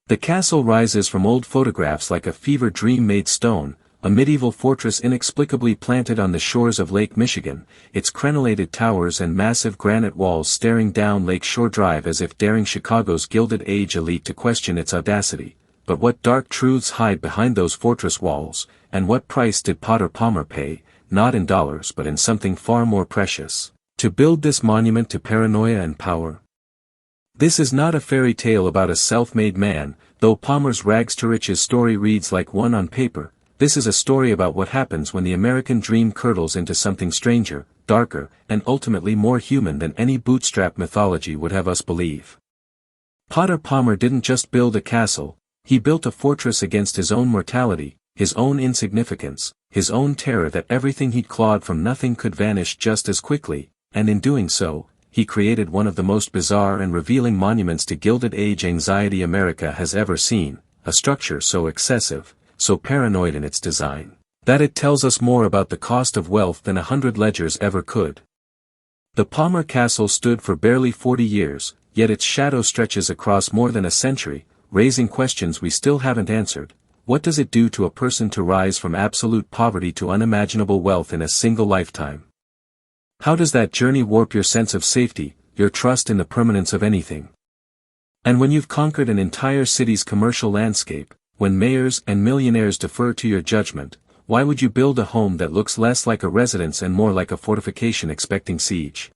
The castle rises from old photographs like a fever dream made stone, a medieval fortress inexplicably planted on the shores of Lake Michigan, its crenellated towers and massive granite walls staring down Lake Shore Drive as if daring Chicago's Gilded Age elite to question its audacity. But what dark truths hide behind those fortress walls, and what price did Potter Palmer pay, not in dollars but in something far more precious, to build this monument to paranoia and power? This is not a fairy tale about a self-made man, though Palmer's rags to riches story reads like one on paper. This is a story about what happens when the American dream curdles into something stranger, darker, and ultimately more human than any bootstrap mythology would have us believe. Potter Palmer didn't just build a castle, he built a fortress against his own mortality, his own insignificance, his own terror that everything he'd clawed from nothing could vanish just as quickly, and in doing so, he created one of the most bizarre and revealing monuments to Gilded Age anxiety America has ever seen, a structure so excessive, so paranoid in its design, that it tells us more about the cost of wealth than 100 ledgers ever could. The Palmer Castle stood for barely 40 years, yet its shadow stretches across more than a century, raising questions we still haven't answered. What does it do to a person to rise from absolute poverty to unimaginable wealth in a single lifetime? How does that journey warp your sense of safety, your trust in the permanence of anything? And when you've conquered an entire city's commercial landscape, when mayors and millionaires defer to your judgment, why would you build a home that looks less like a residence and more like a fortification expecting siege?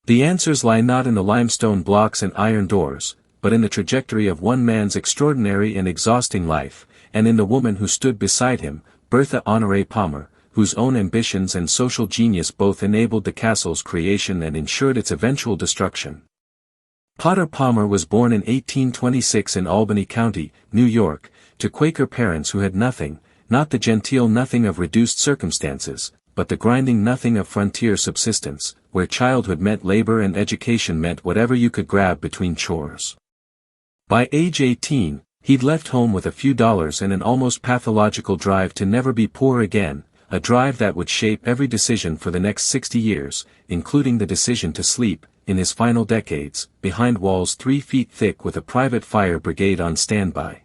The answers lie not in the limestone blocks and iron doors, but in the trajectory of one man's extraordinary and exhausting life, and in the woman who stood beside him, Bertha Honoré Palmer, whose own ambitions and social genius both enabled the castle's creation and ensured its eventual destruction. Potter Palmer was born in 1826 in Albany County, New York, to Quaker parents who had nothing, not the genteel nothing of reduced circumstances, but the grinding nothing of frontier subsistence, where childhood meant labor and education meant whatever you could grab between chores. By age 18, he'd left home with a few dollars and an almost pathological drive to never be poor again, a drive that would shape every decision for the next 60 years, including the decision to sleep, in his final decades, behind walls 3 feet thick with a private fire brigade on standby.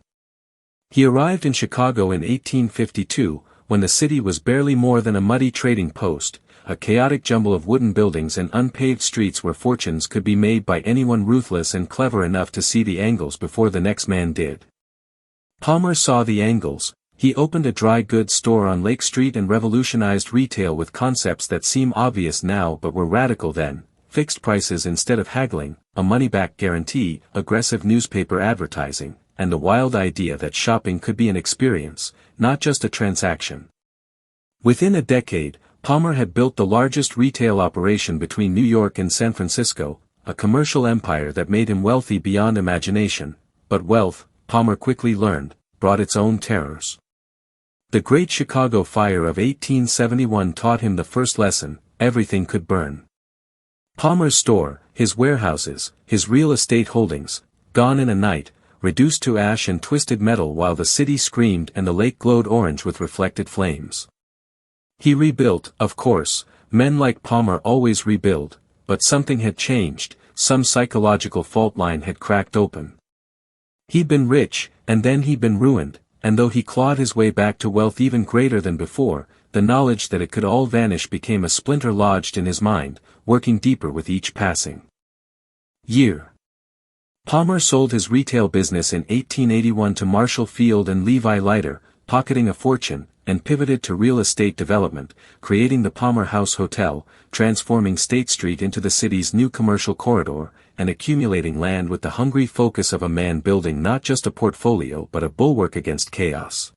He arrived in Chicago in 1852, when the city was barely more than a muddy trading post, a chaotic jumble of wooden buildings and unpaved streets where fortunes could be made by anyone ruthless and clever enough to see the angles before the next man did. Palmer saw the angles. He opened a dry goods store on Lake Street and revolutionized retail with concepts that seem obvious now but were radical then: fixed prices instead of haggling, a money-back guarantee, aggressive newspaper advertising, and the wild idea that shopping could be an experience, not just a transaction. Within a decade, Palmer had built the largest retail operation between New York and San Francisco, a commercial empire that made him wealthy beyond imagination. But wealth, Palmer quickly learned, brought its own terrors. The Great Chicago Fire of 1871 taught him the first lesson: everything could burn. Palmer's store, his warehouses, his real estate holdings, gone in a night, reduced to ash and twisted metal while the city screamed and the lake glowed orange with reflected flames. He rebuilt, of course, men like Palmer always rebuild, but something had changed, some psychological fault line had cracked open. He'd been rich, and then he'd been ruined, and though he clawed his way back to wealth even greater than before, the knowledge that it could all vanish became a splinter lodged in his mind, working deeper with each passing year. Palmer sold his retail business in 1881 to Marshall Field and Levi Leiter, pocketing a fortune, and pivoted to real estate development, creating the Palmer House Hotel, transforming State Street into the city's new commercial corridor, and accumulating land with the hungry focus of a man building not just a portfolio but a bulwark against chaos.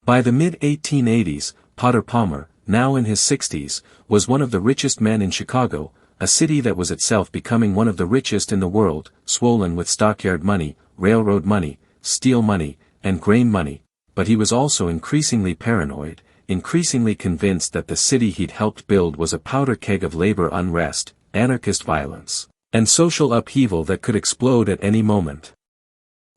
By the mid-1880s, Potter Palmer, now in his 60s, was one of the richest men in Chicago, a city that was itself becoming one of the richest in the world, swollen with stockyard money, railroad money, steel money, and grain money. But he was also increasingly paranoid, increasingly convinced that the city he'd helped build was a powder keg of labor unrest, anarchist violence, and social upheaval that could explode at any moment.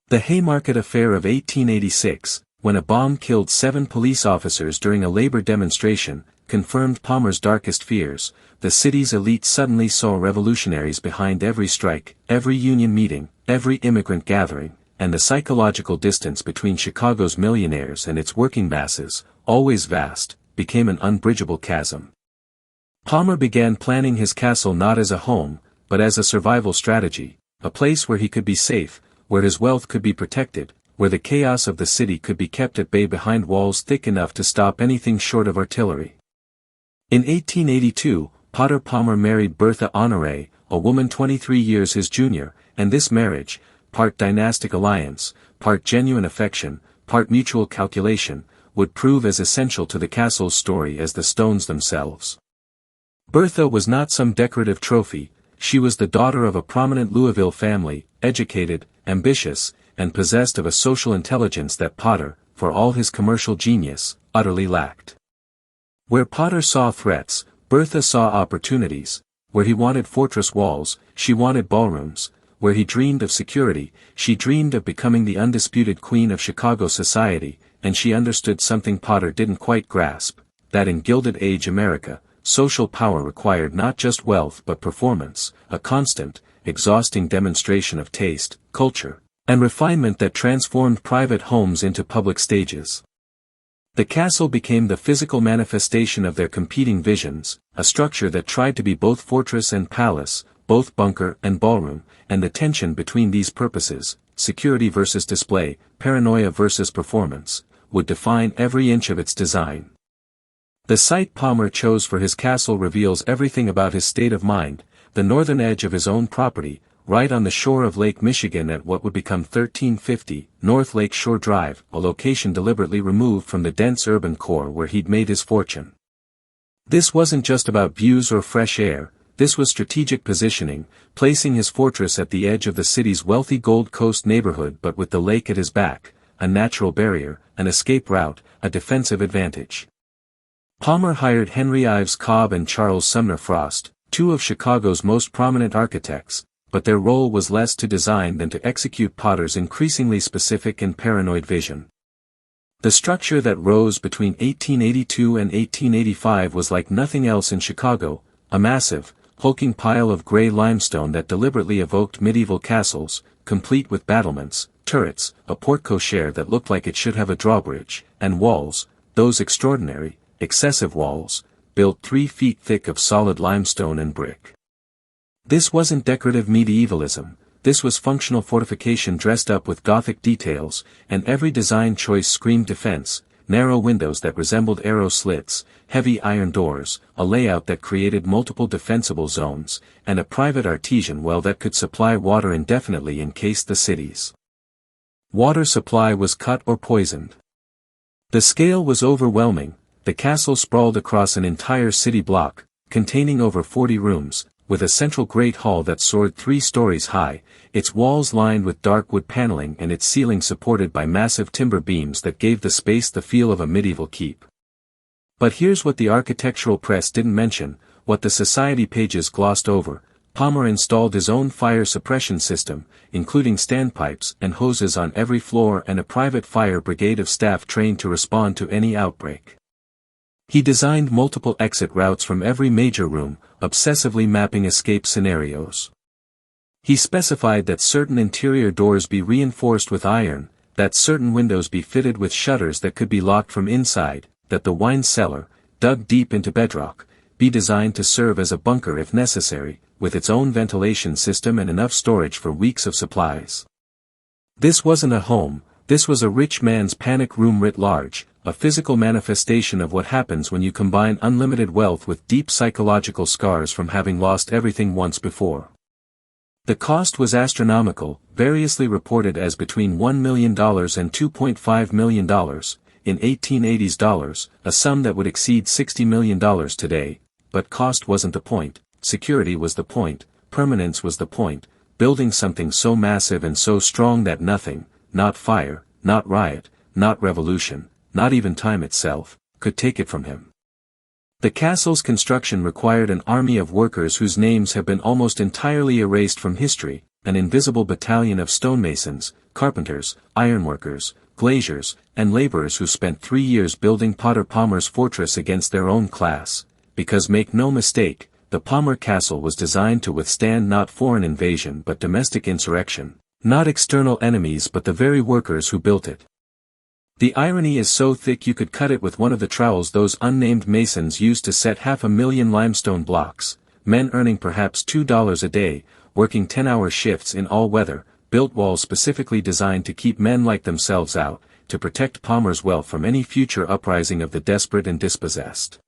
The Haymarket Affair of 1886, when a bomb killed 7 police officers during a labor demonstration, confirmed Palmer's darkest fears. The city's elite suddenly saw revolutionaries behind every strike, every union meeting, every immigrant gathering, and the psychological distance between Chicago's millionaires and its working masses, always vast, became an unbridgeable chasm. Palmer began planning his castle not as a home, but as a survival strategy, a place where he could be safe, where his wealth could be protected, where the chaos of the city could be kept at bay behind walls thick enough to stop anything short of artillery. In 1882, Potter Palmer married Bertha Honoré, a woman 23 years his junior, and this marriage, part dynastic alliance, part genuine affection, part mutual calculation, would prove as essential to the castle's story as the stones themselves. Bertha was not some decorative trophy, she was the daughter of a prominent Louisville family, educated, ambitious, and possessed of a social intelligence that Potter, for all his commercial genius, utterly lacked. Where Potter saw threats, Bertha saw opportunities. Where he wanted fortress walls, she wanted ballrooms. Where he dreamed of security, she dreamed of becoming the undisputed queen of Chicago society, and she understood something Potter didn't quite grasp, that in Gilded Age America, social power required not just wealth but performance, a constant, exhausting demonstration of taste, culture, and refinement that transformed private homes into public stages. The castle became the physical manifestation of their competing visions, a structure that tried to be both fortress and palace, both bunker and ballroom, and the tension between these purposes, security versus display, paranoia versus performance, would define every inch of its design. The site Palmer chose for his castle reveals everything about his state of mind, the northern edge of his own property, right on the shore of Lake Michigan at what would become 1350 North Lake Shore Drive, a location deliberately removed from the dense urban core where he'd made his fortune. This wasn't just about views or fresh air, this was strategic positioning, placing his fortress at the edge of the city's wealthy Gold Coast neighborhood but with the lake at his back, a natural barrier, an escape route, a defensive advantage. Palmer hired Henry Ives Cobb and Charles Sumner Frost, two of Chicago's most prominent architects, but their role was less to design than to execute Potter's increasingly specific and paranoid vision. The structure that rose between 1882 and 1885 was like nothing else in Chicago, a massive, hulking pile of gray limestone that deliberately evoked medieval castles, complete with battlements, turrets, a porte-cochere that looked like it should have a drawbridge, and walls, those extraordinary, excessive walls, built 3 feet thick of solid limestone and brick. This wasn't decorative medievalism, this was functional fortification dressed up with Gothic details, and every design choice screamed defense, narrow windows that resembled arrow slits, heavy iron doors, a layout that created multiple defensible zones, and a private artesian well that could supply water indefinitely in case the city's water supply was cut or poisoned. The scale was overwhelming, the castle sprawled across an entire city block, containing over 40 rooms, with a central great hall that soared 3 stories high, its walls lined with dark wood paneling and its ceiling supported by massive timber beams that gave the space the feel of a medieval keep. But here's what the architectural press didn't mention, what the society pages glossed over: Palmer installed his own fire suppression system, including standpipes and hoses on every floor and a private fire brigade of staff trained to respond to any outbreak. He designed multiple exit routes from every major room, obsessively mapping escape scenarios. He specified that certain interior doors be reinforced with iron, that certain windows be fitted with shutters that could be locked from inside, that the wine cellar, dug deep into bedrock, be designed to serve as a bunker if necessary, with its own ventilation system and enough storage for weeks of supplies. This wasn't a home, this was a rich man's panic room writ large, a physical manifestation of what happens when you combine unlimited wealth with deep psychological scars from having lost everything once before. The cost was astronomical, variously reported as between $1 million and $2.5 million, in 1880s dollars, a sum that would exceed $60 million today, but cost wasn't the point, security was the point, permanence was the point, building something so massive and so strong that nothing, not fire, not riot, not revolution, not even time itself, could take it from him. The castle's construction required an army of workers whose names have been almost entirely erased from history, an invisible battalion of stonemasons, carpenters, ironworkers, glaziers, and laborers who spent 3 years building Potter Palmer's fortress against their own class, because make no mistake, the Palmer Castle was designed to withstand not foreign invasion but domestic insurrection, Not external enemies but the very workers who built it. The irony is so thick you could cut it with one of the trowels those unnamed masons used to set 500,000 limestone blocks, men earning perhaps $2 a day, working 10-hour shifts in all weather, built walls specifically designed to keep men like themselves out, to protect Palmer's wealth from any future uprising of the desperate and dispossessed.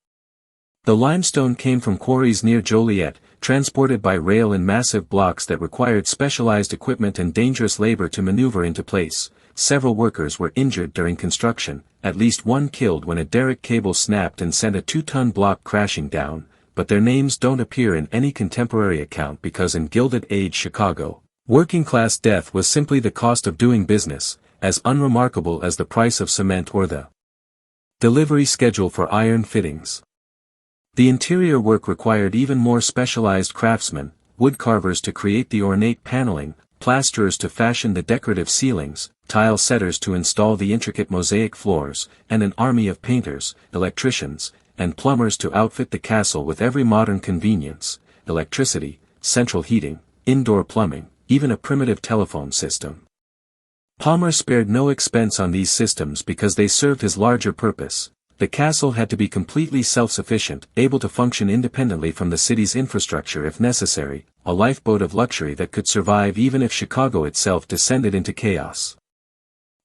The limestone came from quarries near Joliet, transported by rail in massive blocks that required specialized equipment and dangerous labor to maneuver into place. Several workers were injured during construction, at least one killed when a derrick cable snapped and sent a 2-ton block crashing down, but their names don't appear in any contemporary account because in Gilded Age Chicago, working-class death was simply the cost of doing business, as unremarkable as the price of cement or the delivery schedule for iron fittings. The interior work required even more specialized craftsmen, woodcarvers to create the ornate paneling, plasterers to fashion the decorative ceilings, tile setters to install the intricate mosaic floors, and an army of painters, electricians, and plumbers to outfit the castle with every modern convenience, electricity, central heating, indoor plumbing, even a primitive telephone system. Palmer spared no expense on these systems because they served his larger purpose. The castle had to be completely self-sufficient, able to function independently from the city's infrastructure if necessary, a lifeboat of luxury that could survive even if Chicago itself descended into chaos.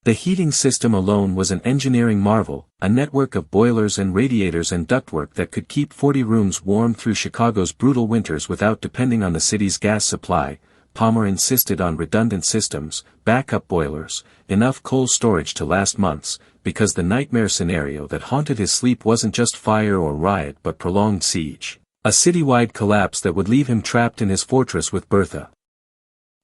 The heating system alone was an engineering marvel, a network of boilers and radiators and ductwork that could keep 40 rooms warm through Chicago's brutal winters without depending on the city's gas supply. Palmer insisted on redundant systems, backup boilers, enough coal storage to last months, because the nightmare scenario that haunted his sleep wasn't just fire or riot but prolonged siege, a citywide collapse that would leave him trapped in his fortress with Bertha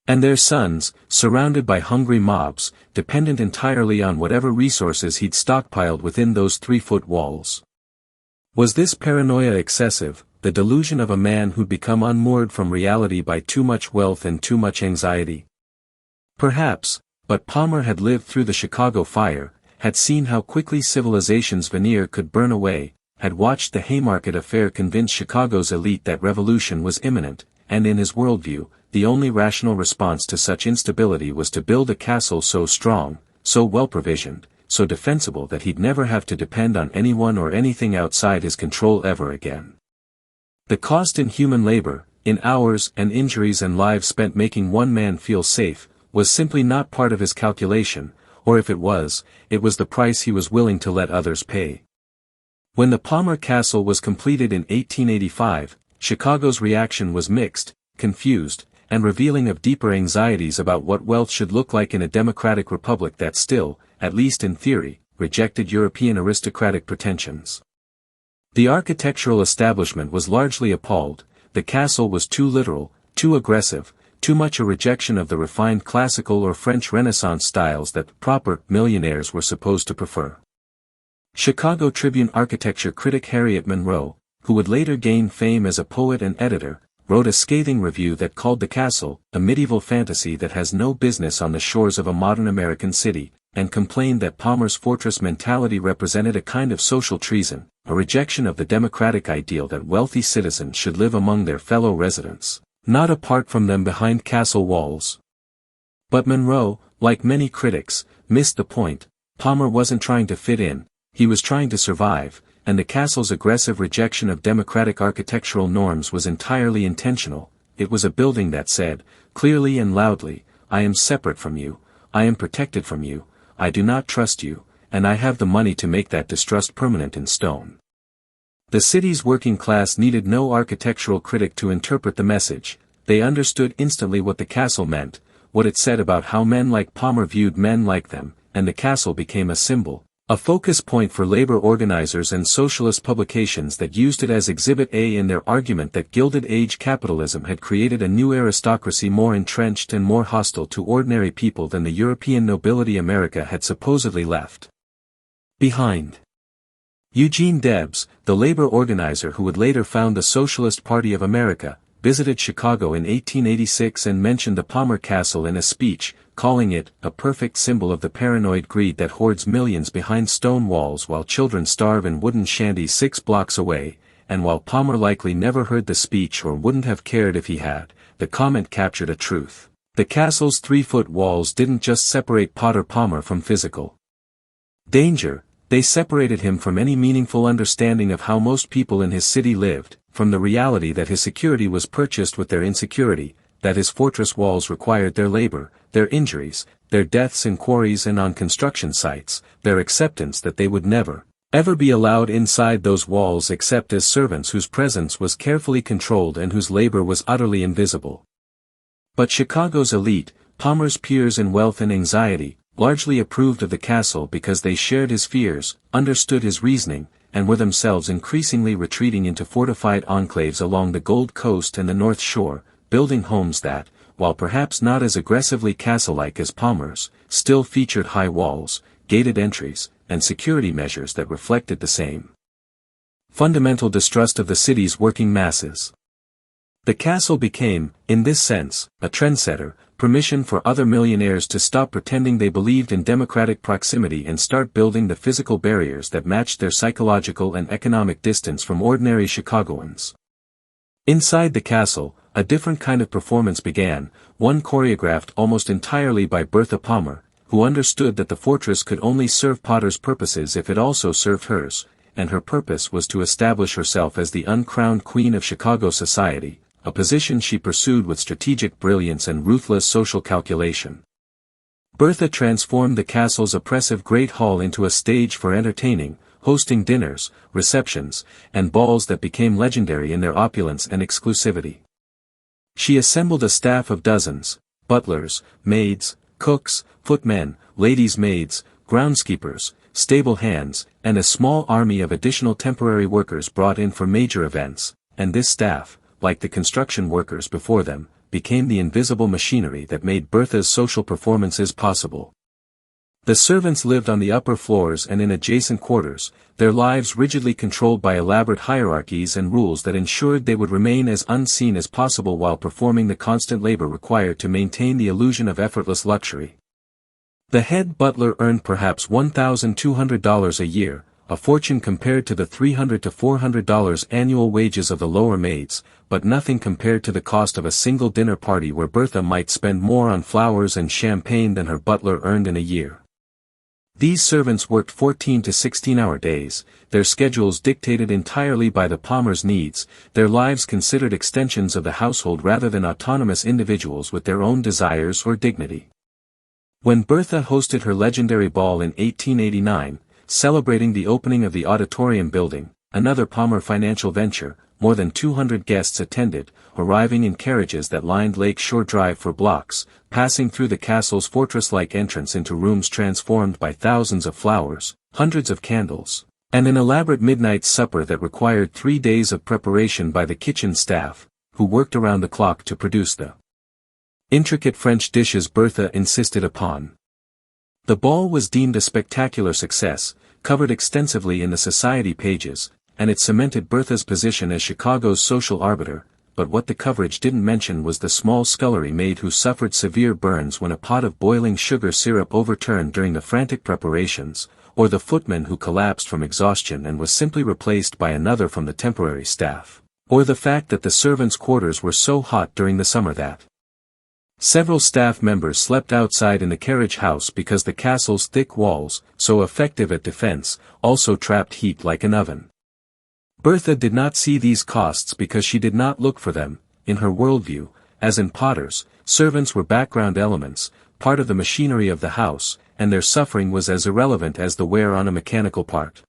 and their sons, surrounded by hungry mobs, dependent entirely on whatever resources he'd stockpiled within those 3-foot walls. Was this paranoia excessive, the delusion of a man who'd become unmoored from reality by too much wealth and too much anxiety? Perhaps, but Palmer had lived through the Chicago fire, had seen how quickly civilization's veneer could burn away, had watched the Haymarket affair convince Chicago's elite that revolution was imminent, and in his worldview, the only rational response to such instability was to build a castle so strong, so well-provisioned, so defensible that he'd never have to depend on anyone or anything outside his control ever again. The cost in human labor, in hours and injuries and lives spent making one man feel safe, was simply not part of his calculation, or if it was the price he was willing to let others pay. When the Palmer Castle was completed in 1885, Chicago's reaction was mixed, confused, and revealing of deeper anxieties about what wealth should look like in a democratic republic that still, at least in theory, rejected European aristocratic pretensions. The architectural establishment was largely appalled. The castle was too literal, too aggressive, too much a rejection of the refined classical or French Renaissance styles that proper millionaires were supposed to prefer. Chicago Tribune architecture critic Harriet Monroe, who would later gain fame as a poet and editor, wrote a scathing review that called the castle a medieval fantasy that has no business on the shores of a modern American city, and complained that Palmer's fortress mentality represented a kind of social treason, a rejection of the democratic ideal that wealthy citizens should live among their fellow residents, not apart from them behind castle walls. But Monroe, like many critics, missed the point. Palmer wasn't trying to fit in, he was trying to survive, and the castle's aggressive rejection of democratic architectural norms was entirely intentional. It was a building that said, clearly and loudly, I am separate from you, I am protected from you, I do not trust you, and I have the money to make that distrust permanent in stone. The city's working class needed no architectural critic to interpret the message. They understood instantly what the castle meant, what it said about how men like Palmer viewed men like them, and the castle became a symbol, a focus point for labor organizers and socialist publications that used it as Exhibit A in their argument that Gilded Age capitalism had created a new aristocracy more entrenched and more hostile to ordinary people than the European nobility America had supposedly left behind. Eugene Debs, the labor organizer who would later found the Socialist Party of America, visited Chicago in 1886 and mentioned the Palmer Castle in a speech, calling it a perfect symbol of the paranoid greed that hoards millions behind stone walls while children starve in wooden shanties 6 blocks away, and while Palmer likely never heard the speech or wouldn't have cared if he had, the comment captured a truth The castle's 3-foot walls didn't just separate Potter Palmer from physical danger, they separated him from any meaningful understanding of how most people in his city lived, from the reality that his security was purchased with their insecurity, that his fortress walls required their labor, their injuries, their deaths in quarries and on construction sites, their acceptance that they would never, ever be allowed inside those walls except as servants whose presence was carefully controlled and whose labor was utterly invisible. But Chicago's elite, Palmer's peers in wealth and anxiety, largely approved of the castle because they shared his fears, understood his reasoning, and were themselves increasingly retreating into fortified enclaves along the Gold Coast and the North Shore, building homes that, while perhaps not as aggressively castle-like as Palmer's, still featured high walls, gated entries, and security measures that reflected the same fundamental distrust of the city's working masses. The castle became, in this sense, a trendsetter, permission for other millionaires to stop pretending they believed in democratic proximity and start building the physical barriers that matched their psychological and economic distance from ordinary Chicagoans. Inside the castle, a different kind of performance began, one choreographed almost entirely by Bertha Palmer, who understood that the fortress could only serve Potter's purposes if it also served hers, and her purpose was to establish herself as the uncrowned queen of Chicago society, a position she pursued with strategic brilliance and ruthless social calculation. Bertha transformed the castle's oppressive Great Hall into a stage for entertaining, hosting dinners, receptions, and balls that became legendary in their opulence and exclusivity. She assembled a staff of dozens, butlers, maids, cooks, footmen, ladies' maids, groundskeepers, stable hands, and a small army of additional temporary workers brought in for major events, and this staff, like the construction workers before them, became the invisible machinery that made Bertha's social performances possible. The servants lived on the upper floors and in adjacent quarters, their lives rigidly controlled by elaborate hierarchies and rules that ensured they would remain as unseen as possible while performing the constant labor required to maintain the illusion of effortless luxury. The head butler earned perhaps $1,200 a year, a fortune compared to the $300 to $400 annual wages of the lower maids, but nothing compared to the cost of a single dinner party where Bertha might spend more on flowers and champagne than her butler earned in a year. These servants worked 14 to 16-hour days, their schedules dictated entirely by the Palmers' needs, their lives considered extensions of the household rather than autonomous individuals with their own desires or dignity. When Bertha hosted her legendary ball in 1889, celebrating the opening of the auditorium building, another Palmer financial venture, more than 200 guests attended, arriving in carriages that lined Lake Shore Drive for blocks, passing through the castle's fortress-like entrance into rooms transformed by thousands of flowers, hundreds of candles, and an elaborate midnight supper that required 3 days of preparation by the kitchen staff, who worked around the clock to produce the intricate French dishes Bertha insisted upon. The ball was deemed a spectacular success, covered extensively in the society pages, and it cemented Bertha's position as Chicago's social arbiter, but what the coverage didn't mention was the small scullery maid who suffered severe burns when a pot of boiling sugar syrup overturned during the frantic preparations, or the footman who collapsed from exhaustion and was simply replaced by another from the temporary staff, or the fact that the servants' quarters were so hot during the summer that several staff members slept outside in the carriage house because the castle's thick walls, so effective at defense, also trapped heat like an oven. Bertha did not see these costs because she did not look for them. In her worldview, as in Potter's, servants were background elements, part of the machinery of the house, and their suffering was as irrelevant as the wear on a mechanical part.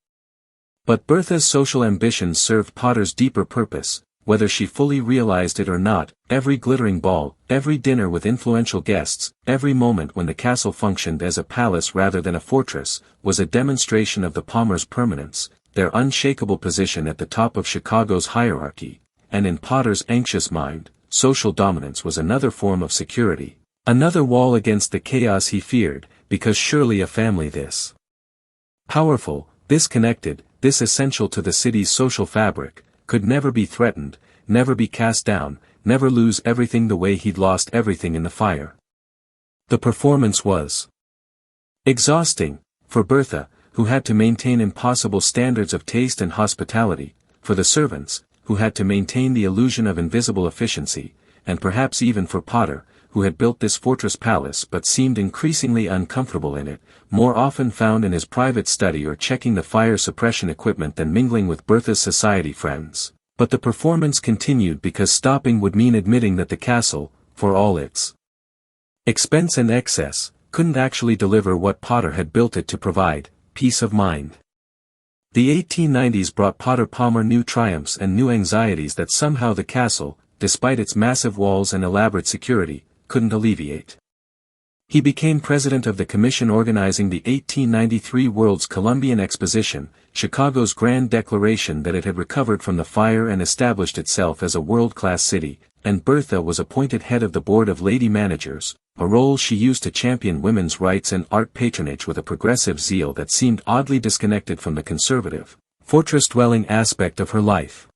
But Bertha's social ambitions served Potter's deeper purpose, whether she fully realized it or not. Every glittering ball, every dinner with influential guests, every moment when the castle functioned as a palace rather than a fortress, was a demonstration of the Palmers' permanence, their unshakable position at the top of Chicago's hierarchy, and in Potter's anxious mind, social dominance was another form of security, another wall against the chaos he feared, because surely a family this powerful, this connected, this essential to the city's social fabric, could never be threatened, never be cast down, never lose everything the way he'd lost everything in the fire. The performance was exhausting, for Bertha, who had to maintain impossible standards of taste and hospitality, for the servants, who had to maintain the illusion of invisible efficiency, and perhaps even for Potter, who had built this fortress palace but seemed increasingly uncomfortable in it, more often found in his private study or checking the fire suppression equipment than mingling with Bertha's society friends. But the performance continued because stopping would mean admitting that the castle, for all its expense and excess, couldn't actually deliver what Potter had built it to provide: peace of mind. The 1890s brought Potter Palmer new triumphs and new anxieties that somehow the castle, despite its massive walls and elaborate security, couldn't alleviate. He became president of the commission organizing the 1893 World's Columbian Exposition, Chicago's grand declaration that it had recovered from the fire and established itself as a world-class city, and Bertha was appointed head of the board of lady managers, a role she used to champion women's rights and art patronage with a progressive zeal that seemed oddly disconnected from the conservative, fortress-dwelling aspect of her life.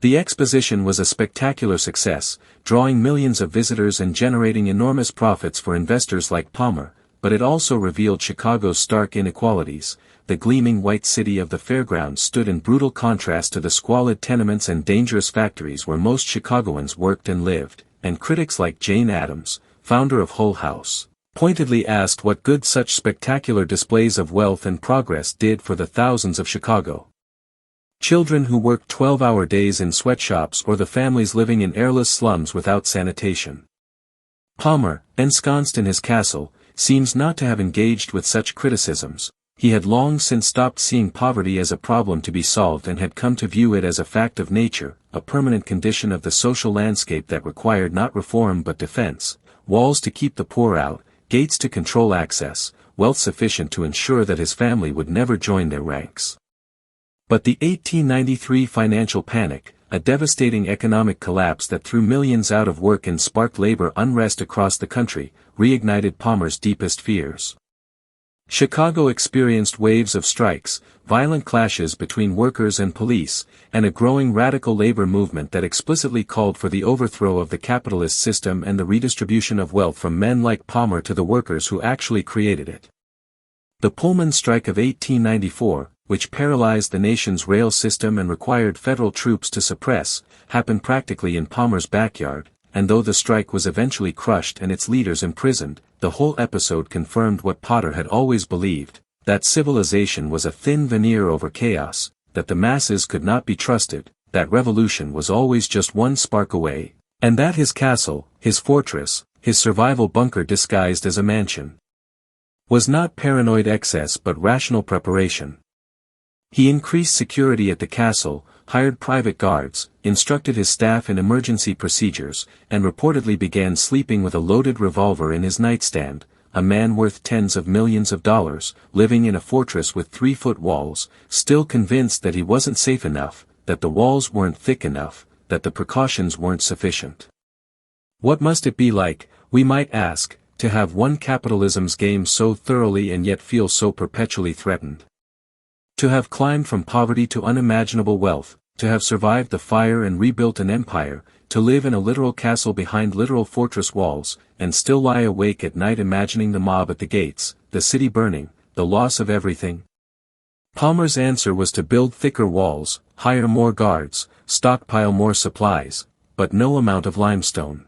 The exposition was a spectacular success, drawing millions of visitors and generating enormous profits for investors like Palmer, but it also revealed Chicago's stark inequalities. The gleaming white city of the fairgrounds stood in brutal contrast to the squalid tenements and dangerous factories where most Chicagoans worked and lived, and critics like Jane Addams, founder of Hull House, pointedly asked what good such spectacular displays of wealth and progress did for the thousands of Chicago children who worked 12-hour days in sweatshops or the families living in airless slums without sanitation. Palmer, ensconced in his castle, seems not to have engaged with such criticisms. He had long since stopped seeing poverty as a problem to be solved and had come to view it as a fact of nature, a permanent condition of the social landscape that required not reform but defense: walls to keep the poor out, gates to control access, wealth sufficient to ensure that his family would never join their ranks. But the 1893 financial panic, a devastating economic collapse that threw millions out of work and sparked labor unrest across the country, reignited Palmer's deepest fears. Chicago experienced waves of strikes, violent clashes between workers and police, and a growing radical labor movement that explicitly called for the overthrow of the capitalist system and the redistribution of wealth from men like Palmer to the workers who actually created it. The Pullman strike of 1894, which paralyzed the nation's rail system and required federal troops to suppress, happened practically in Palmer's backyard, and though the strike was eventually crushed and its leaders imprisoned, the whole episode confirmed what Potter had always believed: that civilization was a thin veneer over chaos, that the masses could not be trusted, that revolution was always just one spark away, and that his castle, his fortress, his survival bunker disguised as a mansion, was not paranoid excess but rational preparation. He increased security at the castle, hired private guards, instructed his staff in emergency procedures, and reportedly began sleeping with a loaded revolver in his nightstand, a man worth tens of millions of dollars, living in a fortress with 3-foot walls, still convinced that he wasn't safe enough, that the walls weren't thick enough, that the precautions weren't sufficient. What must it be like, we might ask, to have won capitalism's game so thoroughly and yet feel so perpetually threatened? To have climbed from poverty to unimaginable wealth, to have survived the fire and rebuilt an empire, to live in a literal castle behind literal fortress walls, and still lie awake at night imagining the mob at the gates, the city burning, the loss of everything? Palmer's answer was to build thicker walls, hire more guards, stockpile more supplies, but no amount of limestone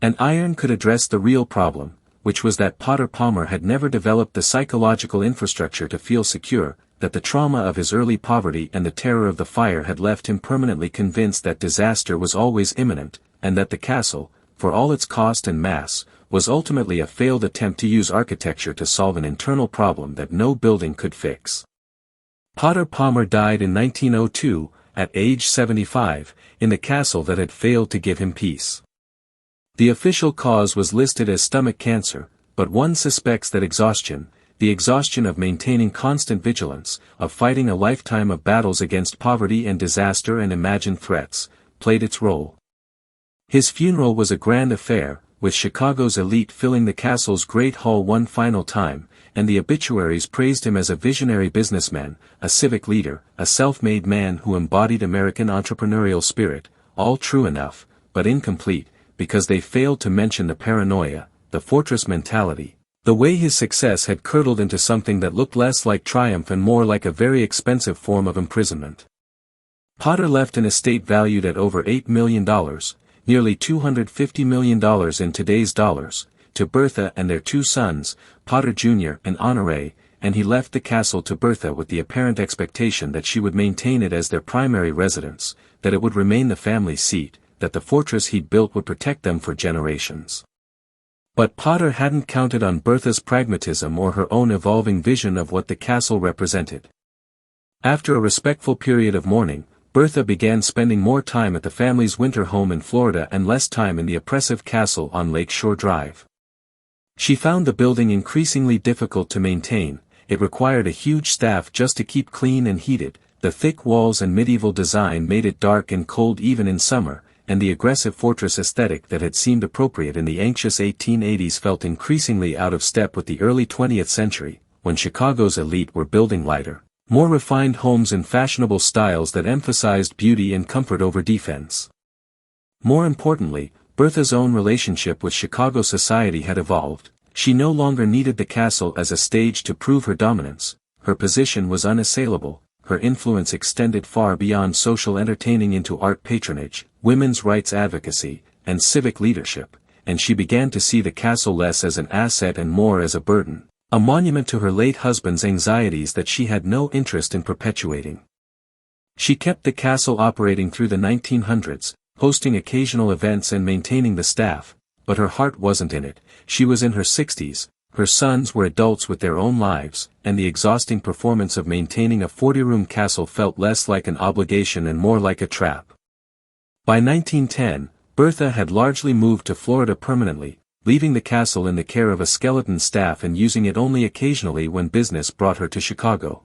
and iron could address the real problem, which was that Potter Palmer had never developed the psychological infrastructure to feel secure, that the trauma of his early poverty and the terror of the fire had left him permanently convinced that disaster was always imminent, and that the castle, for all its cost and mass, was ultimately a failed attempt to use architecture to solve an internal problem that no building could fix. Potter Palmer died in 1902, at age 75, in the castle that had failed to give him peace. The official cause was listed as stomach cancer, but one suspects that exhaustion, the exhaustion of maintaining constant vigilance, of fighting a lifetime of battles against poverty and disaster and imagined threats, played its role. His funeral was a grand affair, with Chicago's elite filling the castle's great hall one final time, and the obituaries praised him as a visionary businessman, a civic leader, a self-made man who embodied American entrepreneurial spirit, all true enough, but incomplete, because they failed to mention the paranoia, the fortress mentality, the way his success had curdled into something that looked less like triumph and more like a very expensive form of imprisonment. Potter left an estate valued at over $8 million, nearly $250 million in today's dollars, to Bertha and their two sons, Potter Jr. and Honoré, and he left the castle to Bertha with the apparent expectation that she would maintain it as their primary residence, that it would remain the family seat, that the fortress he'd built would protect them for generations. But Potter hadn't counted on Bertha's pragmatism or her own evolving vision of what the castle represented. After a respectful period of mourning, Bertha began spending more time at the family's winter home in Florida and less time in the oppressive castle on Lake Shore Drive. She found the building increasingly difficult to maintain. It required a huge staff just to keep clean and heated, the thick walls and medieval design made it dark and cold even in summer, and the aggressive fortress aesthetic that had seemed appropriate in the anxious 1880s felt increasingly out of step with the early 20th century, when Chicago's elite were building lighter, more refined homes in fashionable styles that emphasized beauty and comfort over defense. More importantly, Bertha's own relationship with Chicago society had evolved. She no longer needed the castle as a stage to prove her dominance. Her position was unassailable, her influence extended far beyond social entertaining into art patronage, women's rights advocacy, and civic leadership, and she began to see the castle less as an asset and more as a burden, a monument to her late husband's anxieties that she had no interest in perpetuating. She kept the castle operating through the 1900s, hosting occasional events and maintaining the staff, but her heart wasn't in it. She was in her 60s, her sons were adults with their own lives, and the exhausting performance of maintaining a 40-room castle felt less like an obligation and more like a trap. By 1910, Bertha had largely moved to Florida permanently, leaving the castle in the care of a skeleton staff and using it only occasionally when business brought her to Chicago.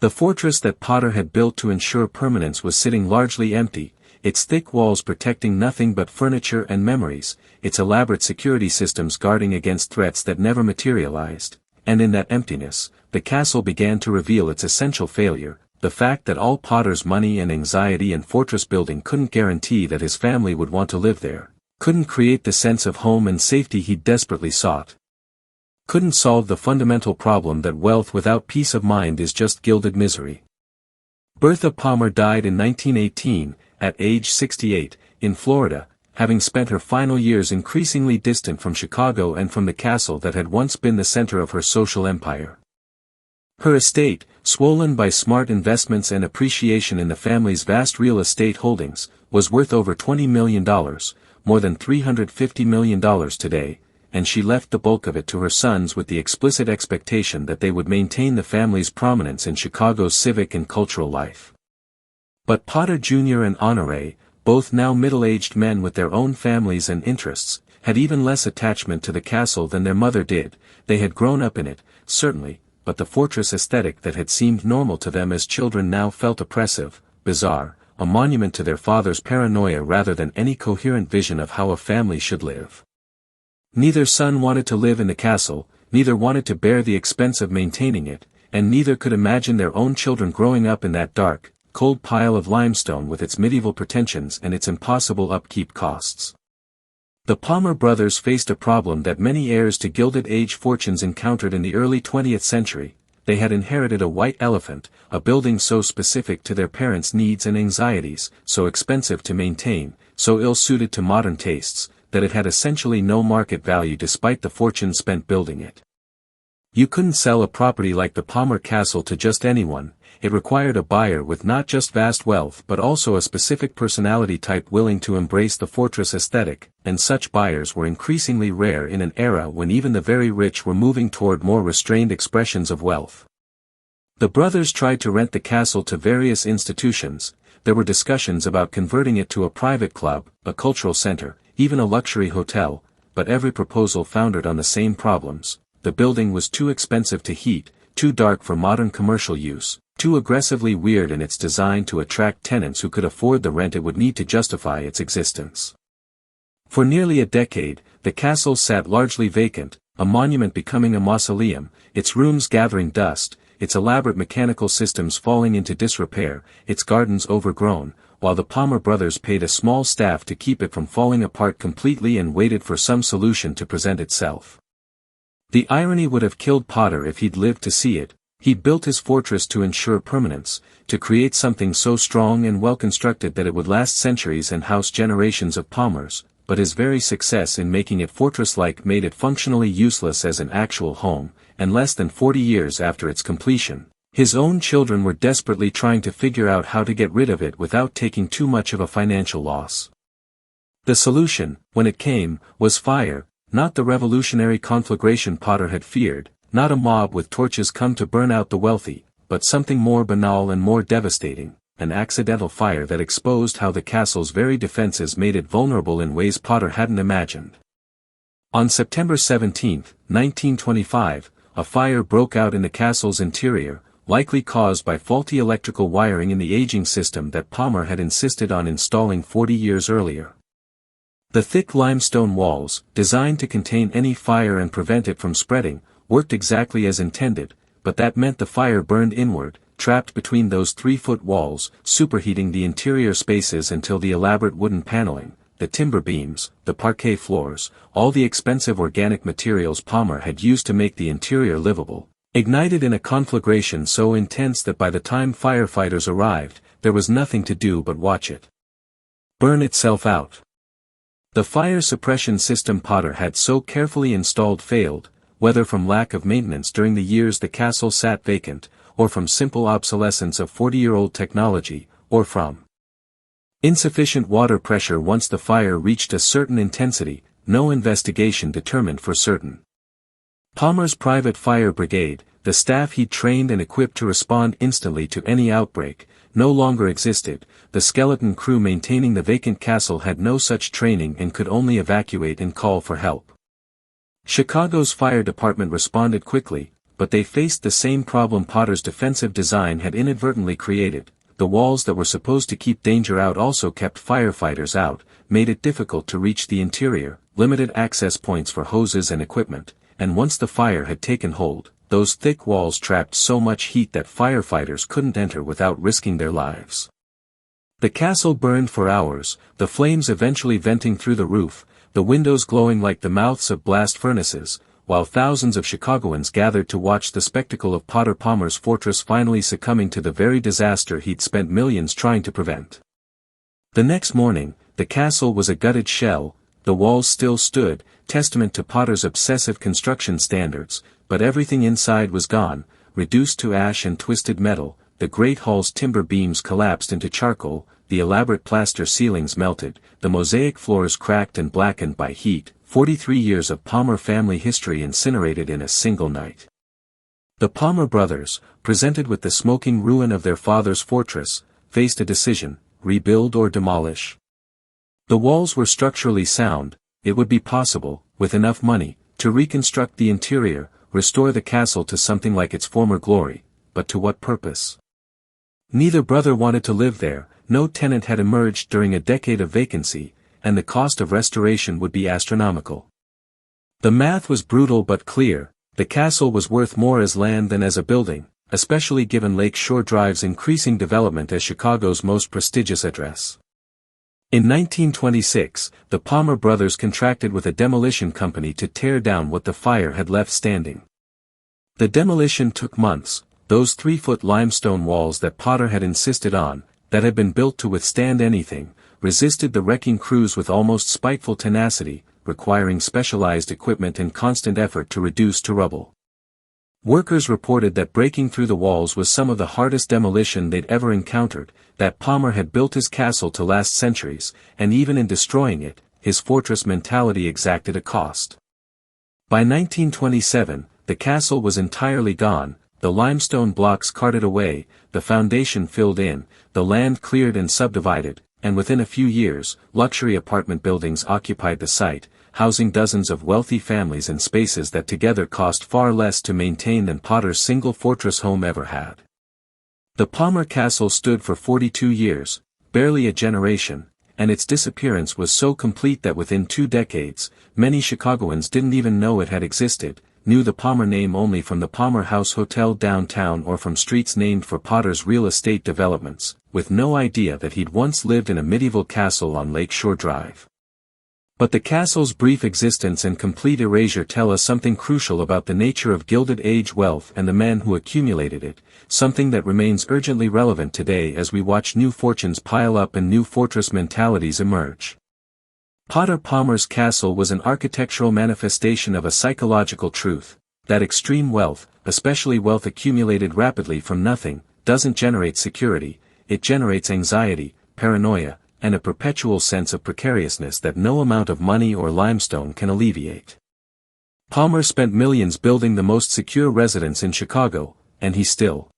The fortress that Potter had built to ensure permanence was sitting largely empty, its thick walls protecting nothing but furniture and memories, its elaborate security systems guarding against threats that never materialized, and in that emptiness, the castle began to reveal its essential failure, the fact that all Potter's money and anxiety and fortress building couldn't guarantee that his family would want to live there, couldn't create the sense of home and safety he desperately sought, couldn't solve the fundamental problem that wealth without peace of mind is just gilded misery. Bertha Palmer died in 1918, at age 68, in Florida, having spent her final years increasingly distant from Chicago and from the castle that had once been the center of her social empire. Her estate, swollen by smart investments and appreciation in the family's vast real estate holdings, was worth over $20 million, more than $350 million today, and she left the bulk of it to her sons with the explicit expectation that they would maintain the family's prominence in Chicago's civic and cultural life. But Potter Jr. and Honoré, both now middle-aged men with their own families and interests, had even less attachment to the castle than their mother did. They had grown up in it, certainly, but the fortress aesthetic that had seemed normal to them as children now felt oppressive, bizarre, a monument to their father's paranoia rather than any coherent vision of how a family should live. Neither son wanted to live in the castle, neither wanted to bear the expense of maintaining it, and neither could imagine their own children growing up in that dark, cold pile of limestone with its medieval pretensions and its impossible upkeep costs. The Palmer brothers faced a problem that many heirs to Gilded Age fortunes encountered in the early 20th century. They had inherited a white elephant, a building so specific to their parents' needs and anxieties, so expensive to maintain, so ill-suited to modern tastes, that it had essentially no market value despite the fortune spent building it. You couldn't sell a property like the Palmer Castle to just anyone. It required a buyer with not just vast wealth but also a specific personality type willing to embrace the fortress aesthetic, and such buyers were increasingly rare in an era when even the very rich were moving toward more restrained expressions of wealth. The brothers tried to rent the castle to various institutions. There were discussions about converting it to a private club, a cultural center, even a luxury hotel, but every proposal foundered on the same problems. The building was too expensive to heat, too dark for modern commercial use, too aggressively weird in its design to attract tenants who could afford the rent it would need to justify its existence. For nearly a decade, the castle sat largely vacant, a monument becoming a mausoleum, its rooms gathering dust, its elaborate mechanical systems falling into disrepair, its gardens overgrown, while the Palmer brothers paid a small staff to keep it from falling apart completely and waited for some solution to present itself. The irony would have killed Potter if he'd lived to see it. He built his fortress to ensure permanence, to create something so strong and well-constructed that it would last centuries and house generations of Palmers, but his very success in making it fortress-like made it functionally useless as an actual home, and less than 40 years after its completion, his own children were desperately trying to figure out how to get rid of it without taking too much of a financial loss. The solution, when it came, was fire, not the revolutionary conflagration Potter had feared, not a mob with torches come to burn out the wealthy, but something more banal and more devastating, an accidental fire that exposed how the castle's very defenses made it vulnerable in ways Potter hadn't imagined. On September 17, 1925, a fire broke out in the castle's interior, likely caused by faulty electrical wiring in the aging system that Palmer had insisted on installing 40 years earlier. The thick limestone walls, designed to contain any fire and prevent it from spreading, worked exactly as intended, but that meant the fire burned inward, trapped between those 3-foot walls, superheating the interior spaces until the elaborate wooden paneling, the timber beams, the parquet floors, all the expensive organic materials Palmer had used to make the interior livable, ignited in a conflagration so intense that by the time firefighters arrived, there was nothing to do but watch it burn itself out. The fire suppression system Potter had so carefully installed failed, whether from lack of maintenance during the years the castle sat vacant, or from simple obsolescence of 40-year-old technology, or from insufficient water pressure once the fire reached a certain intensity, no investigation determined for certain. Palmer's private fire brigade, the staff he'd trained and equipped to respond instantly to any outbreak, no longer existed. The skeleton crew maintaining the vacant castle had no such training and could only evacuate and call for help. Chicago's fire department responded quickly, but they faced the same problem Potter's defensive design had inadvertently created. The walls that were supposed to keep danger out also kept firefighters out, made it difficult to reach the interior, limited access points for hoses and equipment, and once the fire had taken hold, those thick walls trapped so much heat that firefighters couldn't enter without risking their lives. The castle burned for hours, the flames eventually venting through the roof, the windows glowing like the mouths of blast furnaces, while thousands of Chicagoans gathered to watch the spectacle of Potter Palmer's fortress finally succumbing to the very disaster he'd spent millions trying to prevent. The next morning, the castle was a gutted shell, the walls still stood, testament to Potter's obsessive construction standards, but everything inside was gone, reduced to ash and twisted metal. The great hall's timber beams collapsed into charcoal, the elaborate plaster ceilings melted, the mosaic floors cracked and blackened by heat, 43 years of Palmer family history incinerated in a single night. The Palmer brothers, presented with the smoking ruin of their father's fortress, faced a decision: rebuild or demolish. The walls were structurally sound. It would be possible, with enough money, to reconstruct the interior, restore the castle to something like its former glory, but to what purpose? Neither brother wanted to live there, no tenant had emerged during a decade of vacancy, and the cost of restoration would be astronomical. The math was brutal but clear: the castle was worth more as land than as a building, especially given Lake Shore Drive's increasing development as Chicago's most prestigious address. In 1926, the Palmer brothers contracted with a demolition company to tear down what the fire had left standing. The demolition took months. Those 3-foot limestone walls that Potter had insisted on, that had been built to withstand anything, resisted the wrecking crews with almost spiteful tenacity, requiring specialized equipment and constant effort to reduce to rubble. Workers reported that breaking through the walls was some of the hardest demolition they'd ever encountered, that Palmer had built his castle to last centuries, and even in destroying it, his fortress mentality exacted a cost. By 1927, the castle was entirely gone, the limestone blocks carted away, the foundation filled in, the land cleared and subdivided, and within a few years, luxury apartment buildings occupied the site, housing dozens of wealthy families in spaces that together cost far less to maintain than Potter's single fortress home ever had. The Palmer Castle stood for 42 years, barely a generation, and its disappearance was so complete that within 2 decades, many Chicagoans didn't even know it had existed, knew the Palmer name only from the Palmer House Hotel downtown or from streets named for Potter's real estate developments, with no idea that he'd once lived in a medieval castle on Lake Shore Drive. But the castle's brief existence and complete erasure tell us something crucial about the nature of Gilded Age wealth and the men who accumulated it, something that remains urgently relevant today as we watch new fortunes pile up and new fortress mentalities emerge. Potter Palmer's castle was an architectural manifestation of a psychological truth, that extreme wealth, especially wealth accumulated rapidly from nothing, doesn't generate security, it generates anxiety, paranoia, and a perpetual sense of precariousness that no amount of money or limestone can alleviate. Palmer spent millions building the most secure residence in Chicago, and he still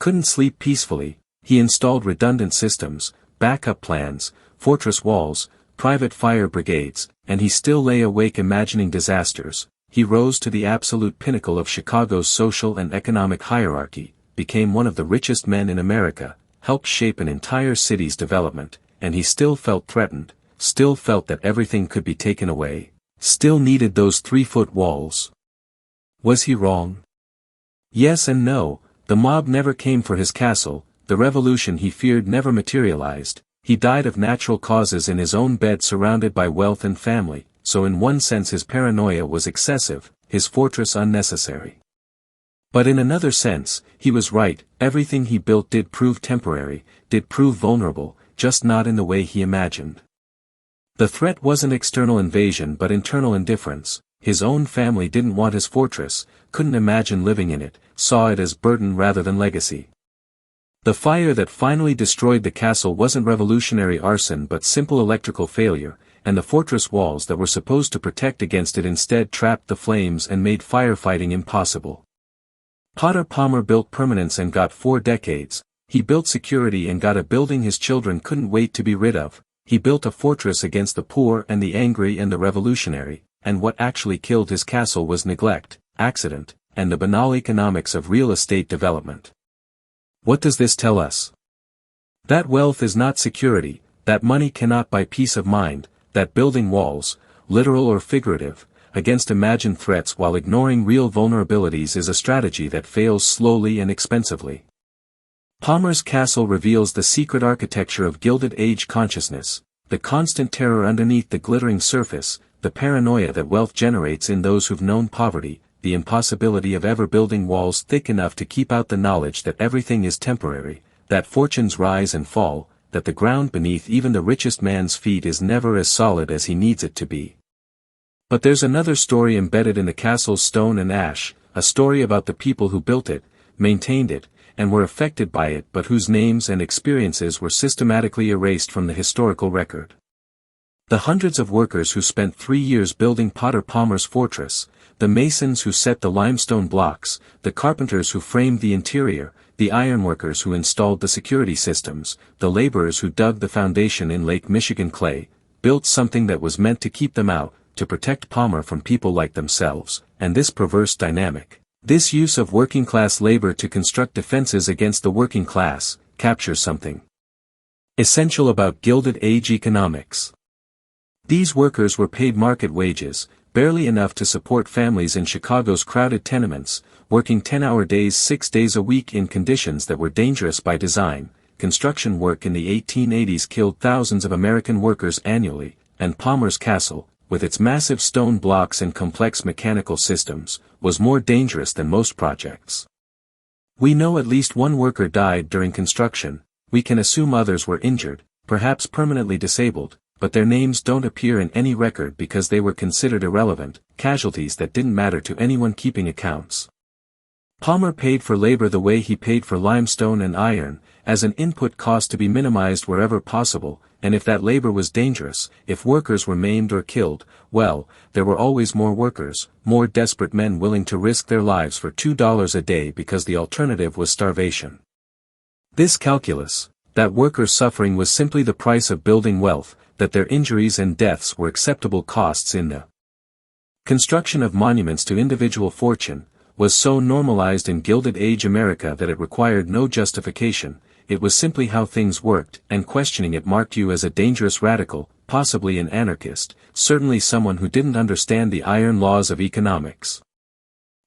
couldn't sleep peacefully. He installed redundant systems, backup plans, fortress walls, private fire brigades, and he still lay awake imagining disasters. He rose to the absolute pinnacle of Chicago's social and economic hierarchy, became one of the richest men in America, helped shape an entire city's development, and he still felt threatened, still felt that everything could be taken away, still needed those 3-foot walls. Was he wrong? Yes and no. The mob never came for his castle, the revolution he feared never materialized, he died of natural causes in his own bed surrounded by wealth and family, so in one sense his paranoia was excessive, his fortress unnecessary. But in another sense, he was right, everything he built did prove temporary, did prove vulnerable, just not in the way he imagined. The threat wasn't external invasion but internal indifference. His own family didn't want his fortress, couldn't imagine living in it, saw it as burden rather than legacy. The fire that finally destroyed the castle wasn't revolutionary arson but simple electrical failure, and the fortress walls that were supposed to protect against it instead trapped the flames and made firefighting impossible. Potter Palmer built permanence and got 4 decades, he built security and got a building his children couldn't wait to be rid of, he built a fortress against the poor and the angry and the revolutionary, and what actually killed his castle was neglect, accident, and the banal economics of real estate development. What does this tell us? That wealth is not security, that money cannot buy peace of mind, that building walls, literal or figurative, against imagined threats while ignoring real vulnerabilities is a strategy that fails slowly and expensively. Palmer's castle reveals the secret architecture of Gilded Age consciousness, the constant terror underneath the glittering surface, the paranoia that wealth generates in those who've known poverty, the impossibility of ever building walls thick enough to keep out the knowledge that everything is temporary, that fortunes rise and fall, that the ground beneath even the richest man's feet is never as solid as he needs it to be. But there's another story embedded in the castle's stone and ash, a story about the people who built it, maintained it, and were affected by it but whose names and experiences were systematically erased from the historical record. The hundreds of workers who spent 3 years building Potter Palmer's fortress, the masons who set the limestone blocks, the carpenters who framed the interior, the ironworkers who installed the security systems, the laborers who dug the foundation in Lake Michigan clay, built something that was meant to keep them out, to protect Palmer from people like themselves, and this perverse dynamic, this use of working-class labor to construct defenses against the working class, captures something essential about Gilded Age economics. These workers were paid market wages, barely enough to support families in Chicago's crowded tenements, working 10-hour days 6 days a week in conditions that were dangerous by design. Construction work in the 1880s killed thousands of American workers annually, and Palmer's castle, with its massive stone blocks and complex mechanical systems, was more dangerous than most projects. We know at least one worker died during construction, we can assume others were injured, perhaps permanently disabled, but their names don't appear in any record because they were considered irrelevant, casualties that didn't matter to anyone keeping accounts. Palmer paid for labor the way he paid for limestone and iron, as an input cost to be minimized wherever possible, and if that labor was dangerous, if workers were maimed or killed, well, there were always more workers, more desperate men willing to risk their lives for $2 a day because the alternative was starvation. This calculus, that workers' suffering was simply the price of building wealth, that their injuries and deaths were acceptable costs in the construction of monuments to individual fortune, was so normalized in Gilded Age America that it required no justification. It was simply how things worked, and questioning it marked you as a dangerous radical, possibly an anarchist, certainly someone who didn't understand the iron laws of economics.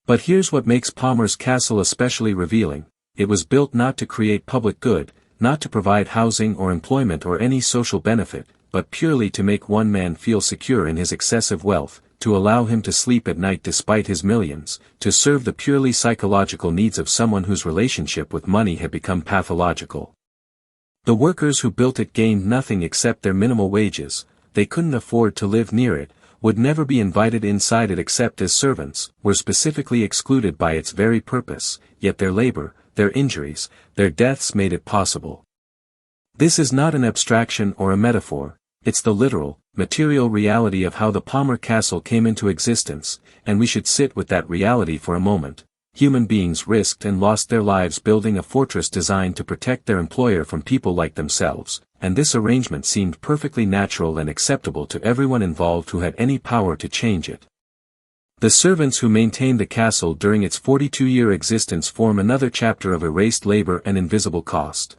But here's what makes Palmer's castle especially revealing: it was built not to create public good, not to provide housing or employment or any social benefit, but purely to make one man feel secure in his excessive wealth, to allow him to sleep at night despite his millions, to serve the purely psychological needs of someone whose relationship with money had become pathological. The workers who built it gained nothing except their minimal wages, they couldn't afford to live near it, would never be invited inside it except as servants, were specifically excluded by its very purpose, yet their labor, their injuries, their deaths made it possible. This is not an abstraction or a metaphor, it's the literal, material reality of how the Palmer Castle came into existence, and we should sit with that reality for a moment. Human beings risked and lost their lives building a fortress designed to protect their employer from people like themselves, and this arrangement seemed perfectly natural and acceptable to everyone involved who had any power to change it. The servants who maintained the castle during its 42-year existence form another chapter of erased labor and invisible cost.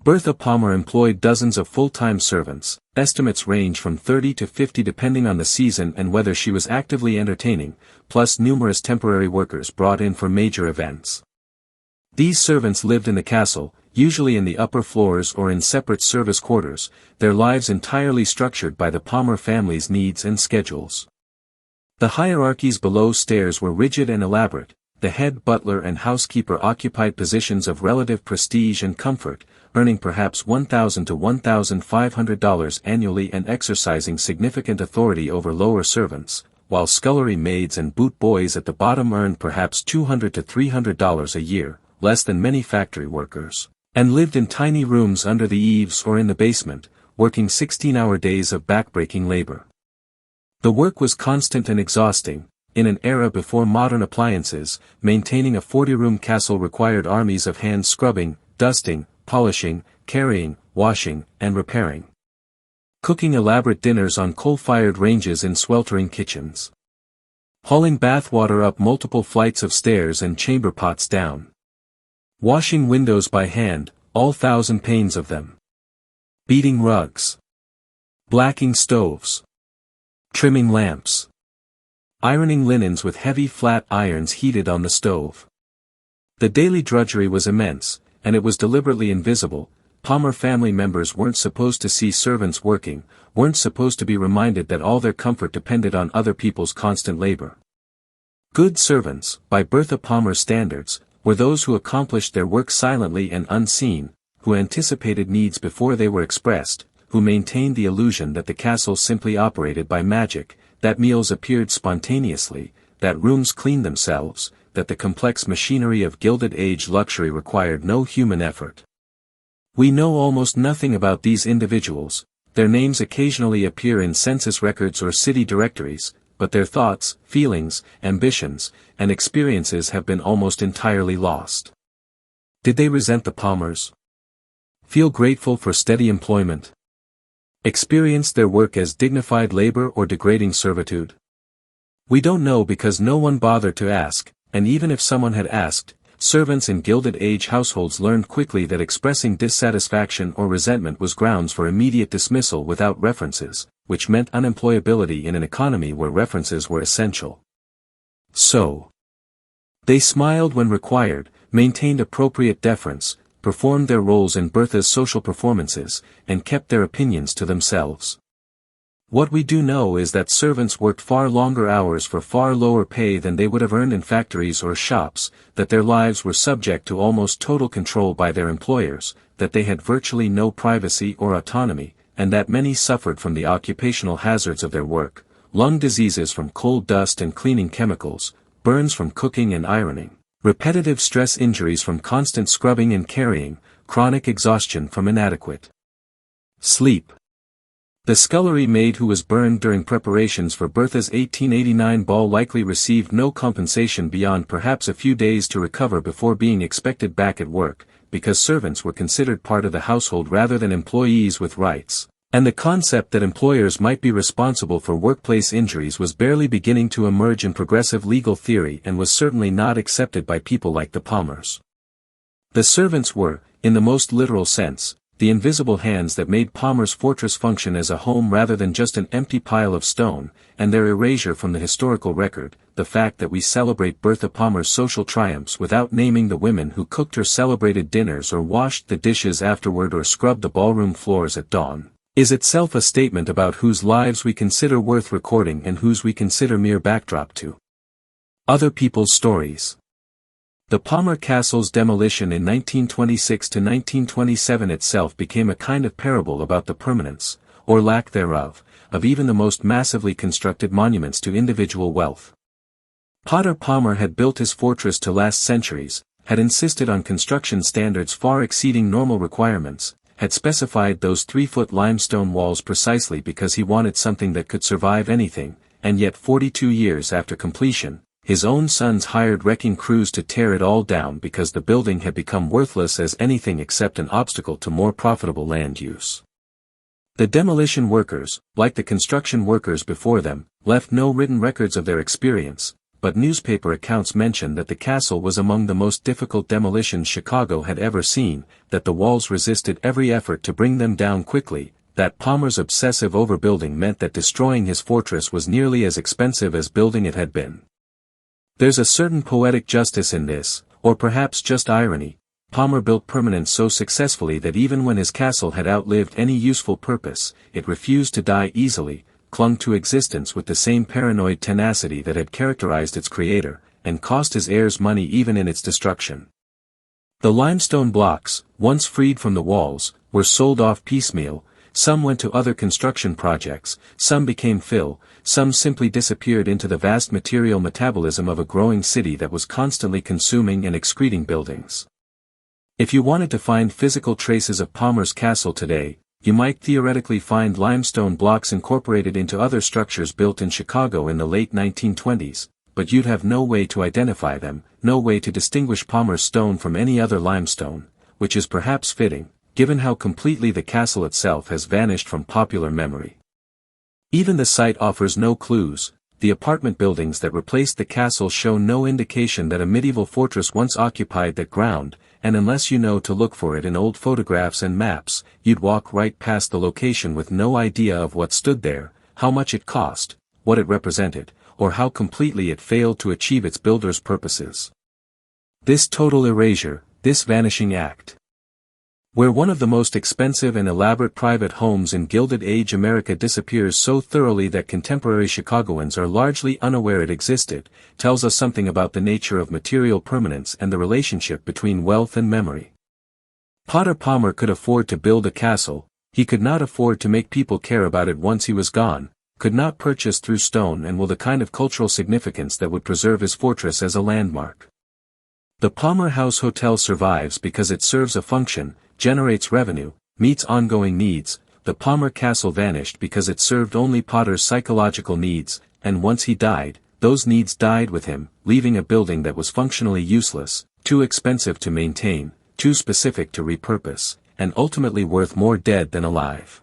Bertha Palmer employed dozens of full-time servants, estimates range from 30 to 50 depending on the season and whether she was actively entertaining, plus numerous temporary workers brought in for major events. These servants lived in the castle, usually in the upper floors or in separate service quarters, their lives entirely structured by the Palmer family's needs and schedules. The hierarchies below stairs were rigid and elaborate. The head butler and housekeeper occupied positions of relative prestige and comfort, earning perhaps $1,000 to $1,500 annually and exercising significant authority over lower servants, while scullery maids and boot boys at the bottom earned perhaps $200 to $300 a year, less than many factory workers, and lived in tiny rooms under the eaves or in the basement, working 16-hour days of backbreaking labor. The work was constant and exhausting. In an era before modern appliances, maintaining a 40-room castle required armies of hands scrubbing, dusting, polishing, carrying, washing, and repairing. Cooking elaborate dinners on coal-fired ranges in sweltering kitchens. Hauling bathwater up multiple flights of stairs and chamber pots down. Washing windows by hand, all 1,000 panes of them. Beating rugs. Blacking stoves. Trimming lamps. Ironing linens with heavy flat irons heated on the stove. The daily drudgery was immense, and it was deliberately invisible. Palmer family members weren't supposed to see servants working, weren't supposed to be reminded that all their comfort depended on other people's constant labor. Good servants, by Bertha Palmer's standards, were those who accomplished their work silently and unseen, who anticipated needs before they were expressed, who maintained the illusion that the castle simply operated by magic, that meals appeared spontaneously, that rooms cleaned themselves, that the complex machinery of Gilded Age luxury required no human effort. We know almost nothing about these individuals, their names occasionally appear in census records or city directories, but their thoughts, feelings, ambitions, and experiences have been almost entirely lost. Did they resent the Palmers? Feel grateful for steady employment? Experience their work as dignified labor or degrading servitude? We don't know because no one bothered to ask, and even if someone had asked, servants in Gilded Age households learned quickly that expressing dissatisfaction or resentment was grounds for immediate dismissal without references, which meant unemployability in an economy where references were essential. So, they smiled when required, maintained appropriate deference, performed their roles in Bertha's social performances, and kept their opinions to themselves. What we do know is that servants worked far longer hours for far lower pay than they would have earned in factories or shops, that their lives were subject to almost total control by their employers, that they had virtually no privacy or autonomy, and that many suffered from the occupational hazards of their work, lung diseases from coal dust and cleaning chemicals, burns from cooking and ironing, repetitive stress injuries from constant scrubbing and carrying, chronic exhaustion from inadequate sleep. The scullery maid who was burned during preparations for Bertha's 1889 ball likely received no compensation beyond perhaps a few days to recover before being expected back at work, because servants were considered part of the household rather than employees with rights, and the concept that employers might be responsible for workplace injuries was barely beginning to emerge in progressive legal theory and was certainly not accepted by people like the Palmers. The servants were, in the most literal sense, the invisible hands that made Palmer's fortress function as a home rather than just an empty pile of stone, and their erasure from the historical record, the fact that we celebrate Bertha Palmer's social triumphs without naming the women who cooked her celebrated dinners or washed the dishes afterward or scrubbed the ballroom floors at dawn, is itself a statement about whose lives we consider worth recording and whose we consider mere backdrop to other people's stories. The Palmer Castle's demolition in 1926 to 1927 itself became a kind of parable about the permanence, or lack thereof, of even the most massively constructed monuments to individual wealth. Potter Palmer had built his fortress to last centuries, had insisted on construction standards far exceeding normal requirements, had specified those 3-foot limestone walls precisely because he wanted something that could survive anything, and yet 42 years after completion, his own sons hired wrecking crews to tear it all down because the building had become worthless as anything except an obstacle to more profitable land use. The demolition workers, like the construction workers before them, left no written records of their experience, but newspaper accounts mention that the castle was among the most difficult demolitions Chicago had ever seen, that the walls resisted every effort to bring them down quickly, that Palmer's obsessive overbuilding meant that destroying his fortress was nearly as expensive as building it had been. There's a certain poetic justice in this, or perhaps just irony. Palmer built permanence so successfully that even when his castle had outlived any useful purpose, it refused to die easily, clung to existence with the same paranoid tenacity that had characterized its creator, and cost his heirs money even in its destruction. The limestone blocks, once freed from the walls, were sold off piecemeal, some went to other construction projects, some became fill, some simply disappeared into the vast material metabolism of a growing city that was constantly consuming and excreting buildings. If you wanted to find physical traces of Palmer's castle today, you might theoretically find limestone blocks incorporated into other structures built in Chicago in the late 1920s, but you'd have no way to identify them, no way to distinguish Palmer's stone from any other limestone, which is perhaps fitting, given how completely the castle itself has vanished from popular memory. Even the site offers no clues. The apartment buildings that replaced the castle show no indication that a medieval fortress once occupied that ground, and unless you know to look for it in old photographs and maps, you'd walk right past the location with no idea of what stood there, how much it cost, what it represented, or how completely it failed to achieve its builder's purposes. This total erasure, this vanishing act, where one of the most expensive and elaborate private homes in Gilded Age America disappears so thoroughly that contemporary Chicagoans are largely unaware it existed, tells us something about the nature of material permanence and the relationship between wealth and memory. Potter Palmer could afford to build a castle, he could not afford to make people care about it once he was gone, could not purchase through stone and will the kind of cultural significance that would preserve his fortress as a landmark. The Palmer House Hotel survives because it serves a function, generates revenue, meets ongoing needs. The Palmer Castle vanished because it served only Potter's psychological needs, and once he died, those needs died with him, leaving a building that was functionally useless, too expensive to maintain, too specific to repurpose, and ultimately worth more dead than alive.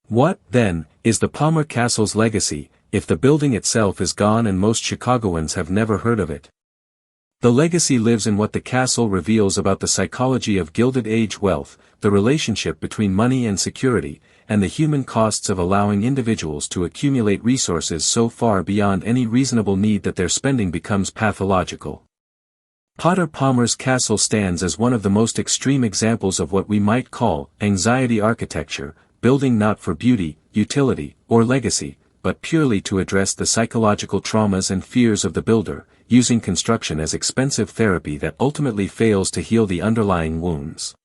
What, then, is the Palmer Castle's legacy, if the building itself is gone and most Chicagoans have never heard of it? The legacy lives in what the castle reveals about the psychology of Gilded Age wealth, the relationship between money and security, and the human costs of allowing individuals to accumulate resources so far beyond any reasonable need that their spending becomes pathological. Potter Palmer's castle stands as one of the most extreme examples of what we might call anxiety architecture, building not for beauty, utility, or legacy, but purely to address the psychological traumas and fears of the builder, using construction as expensive therapy that ultimately fails to heal the underlying wounds.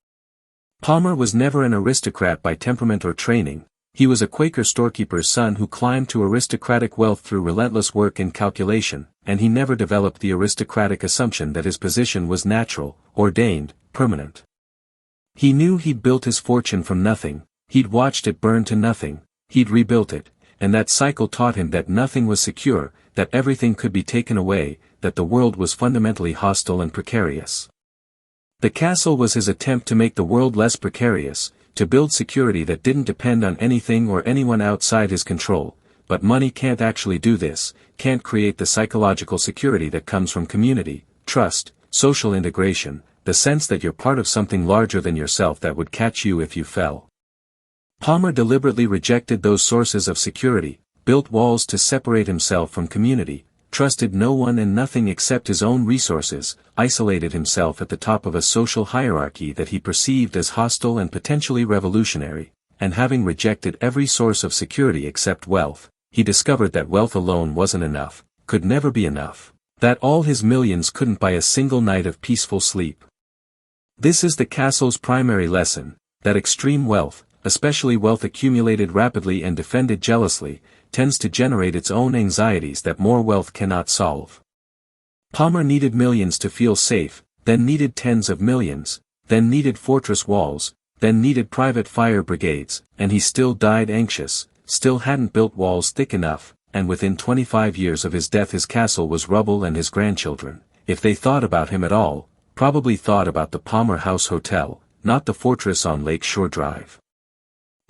Palmer was never an aristocrat by temperament or training. He was a Quaker storekeeper's son who climbed to aristocratic wealth through relentless work and calculation, and he never developed the aristocratic assumption that his position was natural, ordained, permanent. He knew he'd built his fortune from nothing, he'd watched it burn to nothing, he'd rebuilt it, and that cycle taught him that nothing was secure, that everything could be taken away, that the world was fundamentally hostile and precarious. The castle was his attempt to make the world less precarious, to build security that didn't depend on anything or anyone outside his control, but money can't actually do this, can't create the psychological security that comes from community, trust, social integration, the sense that you're part of something larger than yourself that would catch you if you fell. Palmer deliberately rejected those sources of security, built walls to separate himself from community, trusted no one and nothing except his own resources, isolated himself at the top of a social hierarchy that he perceived as hostile and potentially revolutionary, and having rejected every source of security except wealth, he discovered that wealth alone wasn't enough, could never be enough, that all his millions couldn't buy a single night of peaceful sleep. This is the castle's primary lesson, that extreme wealth, especially wealth accumulated rapidly and defended jealously, tends to generate its own anxieties that more wealth cannot solve. Palmer needed millions to feel safe, then needed tens of millions, then needed fortress walls, then needed private fire brigades, and he still died anxious, still hadn't built walls thick enough, and within 25 years of his death his castle was rubble and his grandchildren, if they thought about him at all, probably thought about the Palmer House Hotel, not the fortress on Lake Shore Drive.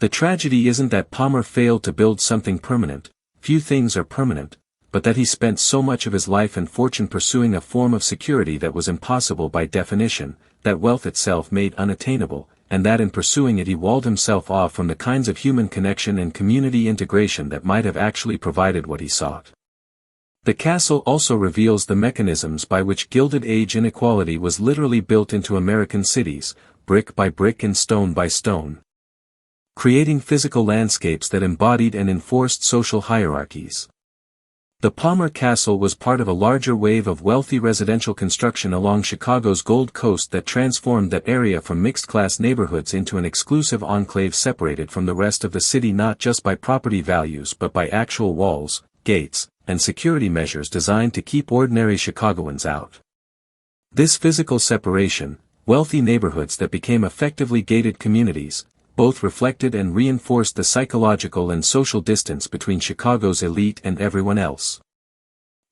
The tragedy isn't that Palmer failed to build something permanent, few things are permanent, but that he spent so much of his life and fortune pursuing a form of security that was impossible by definition, that wealth itself made unattainable, and that in pursuing it he walled himself off from the kinds of human connection and community integration that might have actually provided what he sought. The castle also reveals the mechanisms by which Gilded Age inequality was literally built into American cities, brick by brick and stone by stone, creating physical landscapes that embodied and enforced social hierarchies. The Palmer Castle was part of a larger wave of wealthy residential construction along Chicago's Gold Coast that transformed that area from mixed-class neighborhoods into an exclusive enclave separated from the rest of the city not just by property values but by actual walls, gates, and security measures designed to keep ordinary Chicagoans out. This physical separation, wealthy neighborhoods that became effectively gated communities, both reflected and reinforced the psychological and social distance between Chicago's elite and everyone else.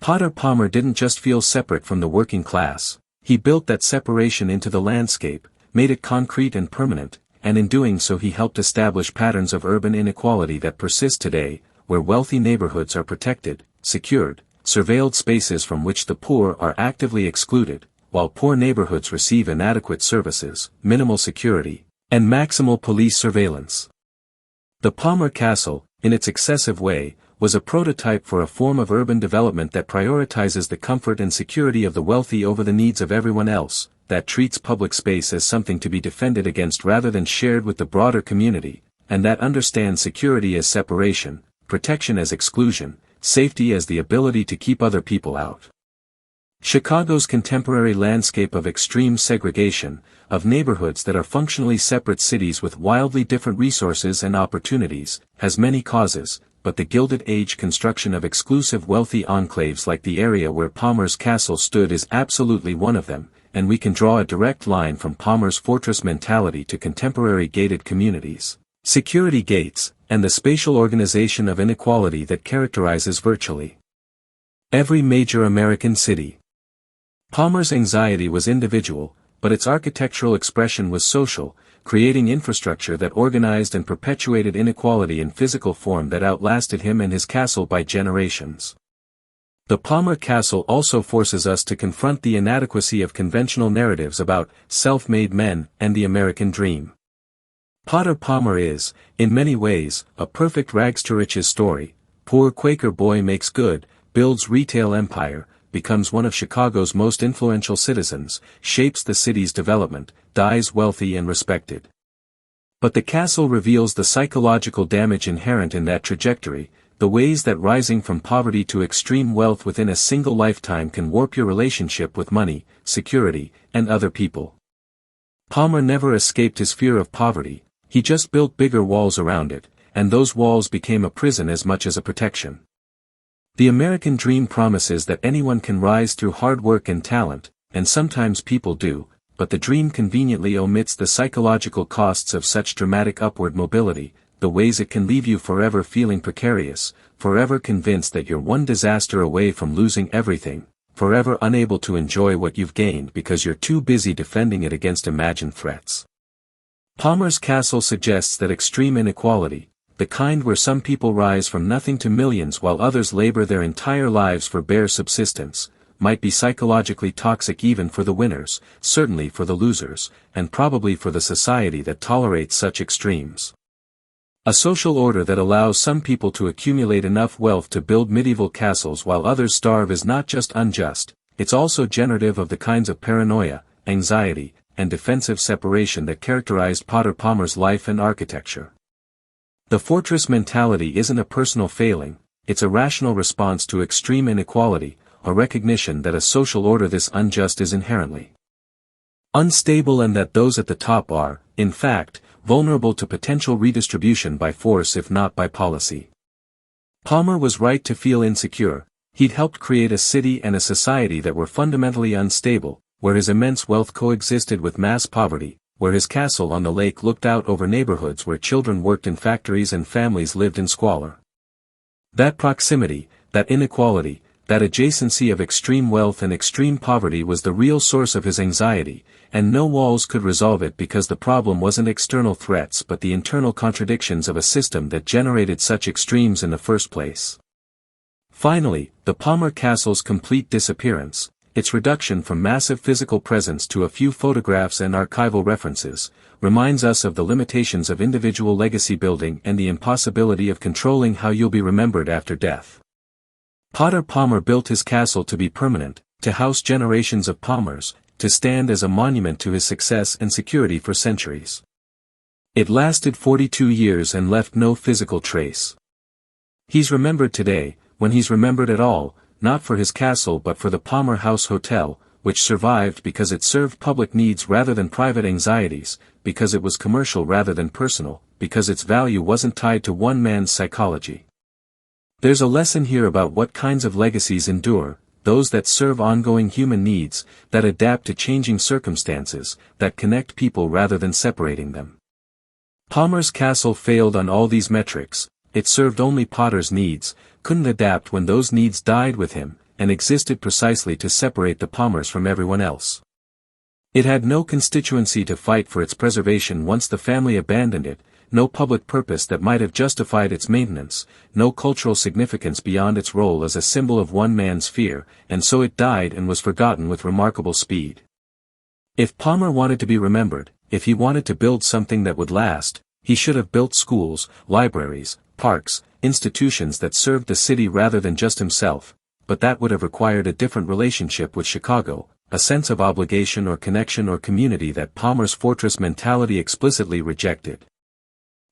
Potter Palmer didn't just feel separate from the working class, he built that separation into the landscape, made it concrete and permanent, and in doing so he helped establish patterns of urban inequality that persist today, where wealthy neighborhoods are protected, secured, surveilled spaces from which the poor are actively excluded, while poor neighborhoods receive inadequate services, minimal security, and maximal police surveillance. The Palmer Castle, in its excessive way, was a prototype for a form of urban development that prioritizes the comfort and security of the wealthy over the needs of everyone else, that treats public space as something to be defended against rather than shared with the broader community, and that understands security as separation, protection as exclusion, safety as the ability to keep other people out. Chicago's contemporary landscape of extreme segregation, of neighborhoods that are functionally separate cities with wildly different resources and opportunities, has many causes, but the Gilded Age construction of exclusive wealthy enclaves like the area where Palmer's castle stood is absolutely one of them, and we can draw a direct line from Palmer's fortress mentality to contemporary gated communities, security gates, and the spatial organization of inequality that characterizes virtually every major American city. Palmer's anxiety was individual, but its architectural expression was social, creating infrastructure that organized and perpetuated inequality in physical form that outlasted him and his castle by generations. The Palmer Castle also forces us to confront the inadequacy of conventional narratives about self-made men and the American dream. Potter Palmer is, in many ways, a perfect rags-to-riches story. Poor Quaker boy makes good, builds retail empire, becomes one of Chicago's most influential citizens, shapes the city's development, dies wealthy and respected. But the castle reveals the psychological damage inherent in that trajectory, the ways that rising from poverty to extreme wealth within a single lifetime can warp your relationship with money, security, and other people. Palmer never escaped his fear of poverty, he just built bigger walls around it, and those walls became a prison as much as a protection. The American dream promises that anyone can rise through hard work and talent, and sometimes people do, but the dream conveniently omits the psychological costs of such dramatic upward mobility, the ways it can leave you forever feeling precarious, forever convinced that you're one disaster away from losing everything, forever unable to enjoy what you've gained because you're too busy defending it against imagined threats. Palmer's castle suggests that extreme inequality, the kind where some people rise from nothing to millions while others labor their entire lives for bare subsistence, might be psychologically toxic even for the winners, certainly for the losers, and probably for the society that tolerates such extremes. A social order that allows some people to accumulate enough wealth to build medieval castles while others starve is not just unjust, it's also generative of the kinds of paranoia, anxiety, and defensive separation that characterized Potter Palmer's life and architecture. The fortress mentality isn't a personal failing, it's a rational response to extreme inequality, a recognition that a social order this unjust is inherently unstable and that those at the top are, in fact, vulnerable to potential redistribution by force if not by policy. Palmer was right to feel insecure. He'd helped create a city and a society that were fundamentally unstable, where his immense wealth coexisted with mass poverty, where his castle on the lake looked out over neighborhoods where children worked in factories and families lived in squalor. That proximity, that inequality, that adjacency of extreme wealth and extreme poverty was the real source of his anxiety, and no walls could resolve it because the problem wasn't external threats but the internal contradictions of a system that generated such extremes in the first place. Finally, the Palmer Castle's complete disappearance, its reduction from massive physical presence to a few photographs and archival references, reminds us of the limitations of individual legacy building and the impossibility of controlling how you'll be remembered after death. Potter Palmer built his castle to be permanent, to house generations of Palmers, to stand as a monument to his success and security for centuries. It lasted 42 years and left no physical trace. He's remembered today, when he's remembered at all, not for his castle but for the Palmer House Hotel, which survived because it served public needs rather than private anxieties, because it was commercial rather than personal, because its value wasn't tied to one man's psychology. There's a lesson here about what kinds of legacies endure, those that serve ongoing human needs, that adapt to changing circumstances, that connect people rather than separating them. Palmer's castle failed on all these metrics. It served only Potter's needs, couldn't adapt when those needs died with him, and existed precisely to separate the Palmers from everyone else. It had no constituency to fight for its preservation once the family abandoned it, no public purpose that might have justified its maintenance, no cultural significance beyond its role as a symbol of one man's fear, and so it died and was forgotten with remarkable speed. If Palmer wanted to be remembered, if he wanted to build something that would last, he should have built schools, libraries, parks, institutions that served the city rather than just himself, but that would have required a different relationship with Chicago, a sense of obligation or connection or community that Palmer's fortress mentality explicitly rejected.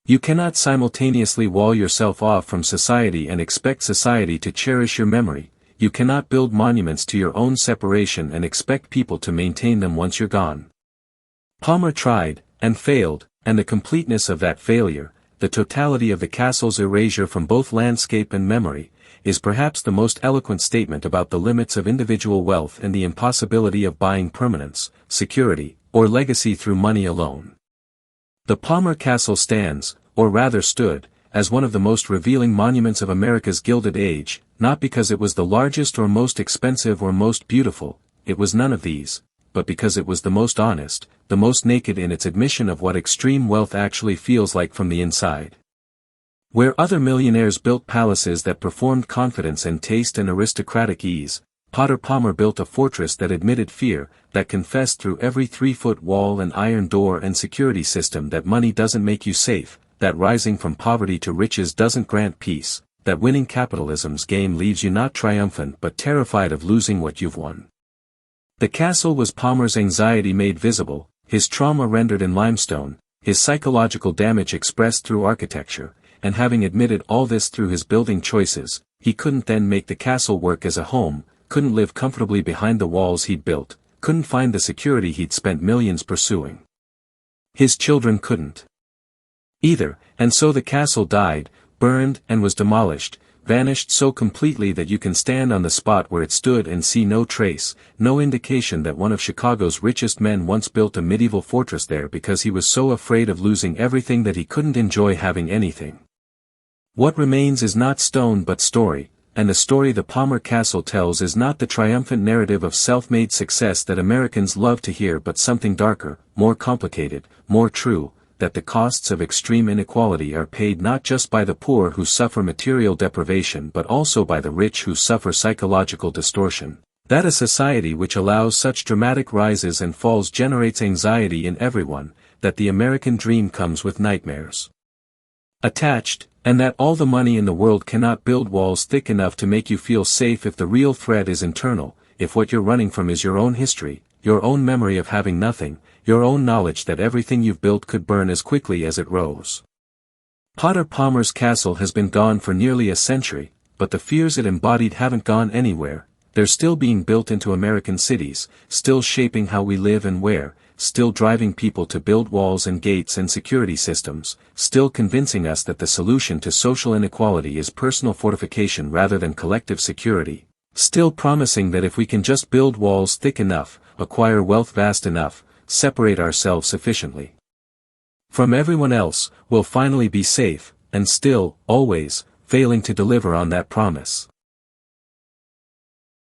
You cannot simultaneously wall yourself off from society and expect society to cherish your memory. You cannot build monuments to your own separation and expect people to maintain them once you're gone. Palmer tried, and failed, and the completeness of that failure, the totality of the castle's erasure from both landscape and memory, is perhaps the most eloquent statement about the limits of individual wealth and the impossibility of buying permanence, security, or legacy through money alone. The Palmer Castle stands, or rather stood, as one of the most revealing monuments of America's Gilded Age, not because it was the largest or most expensive or most beautiful, it was none of these, but because it was the most honest, the most naked in its admission of what extreme wealth actually feels like from the inside. Where other millionaires built palaces that performed confidence and taste and aristocratic ease, Potter Palmer built a fortress that admitted fear, that confessed through every 3-foot wall and iron door and security system that money doesn't make you safe, that rising from poverty to riches doesn't grant peace, that winning capitalism's game leaves you not triumphant but terrified of losing what you've won. The castle was Palmer's anxiety made visible, his trauma rendered in limestone, his psychological damage expressed through architecture, and having admitted all this through his building choices, he couldn't then make the castle work as a home, couldn't live comfortably behind the walls he'd built, couldn't find the security he'd spent millions pursuing. His children couldn't either, and so the castle died, burned and was demolished, vanished so completely that you can stand on the spot where it stood and see no trace, no indication that one of Chicago's richest men once built a medieval fortress there because he was so afraid of losing everything that he couldn't enjoy having anything. What remains is not stone but story, and the story the Palmer Castle tells is not the triumphant narrative of self-made success that Americans love to hear but something darker, more complicated, more true, that the costs of extreme inequality are paid not just by the poor who suffer material deprivation but also by the rich who suffer psychological distortion, that a society which allows such dramatic rises and falls generates anxiety in everyone, that the American dream comes with nightmares attached, and that all the money in the world cannot build walls thick enough to make you feel safe if the real threat is internal, if what you're running from is your own history, your own memory of having nothing, your own knowledge that everything you've built could burn as quickly as it rose. Potter Palmer's castle has been gone for nearly a century, but the fears it embodied haven't gone anywhere. They're still being built into American cities, still shaping how we live and where, still driving people to build walls and gates and security systems, still convincing us that the solution to social inequality is personal fortification rather than collective security, still promising that if we can just build walls thick enough, acquire wealth vast enough, separate ourselves sufficiently from everyone else, we'll finally be safe, and still, always, failing to deliver on that promise.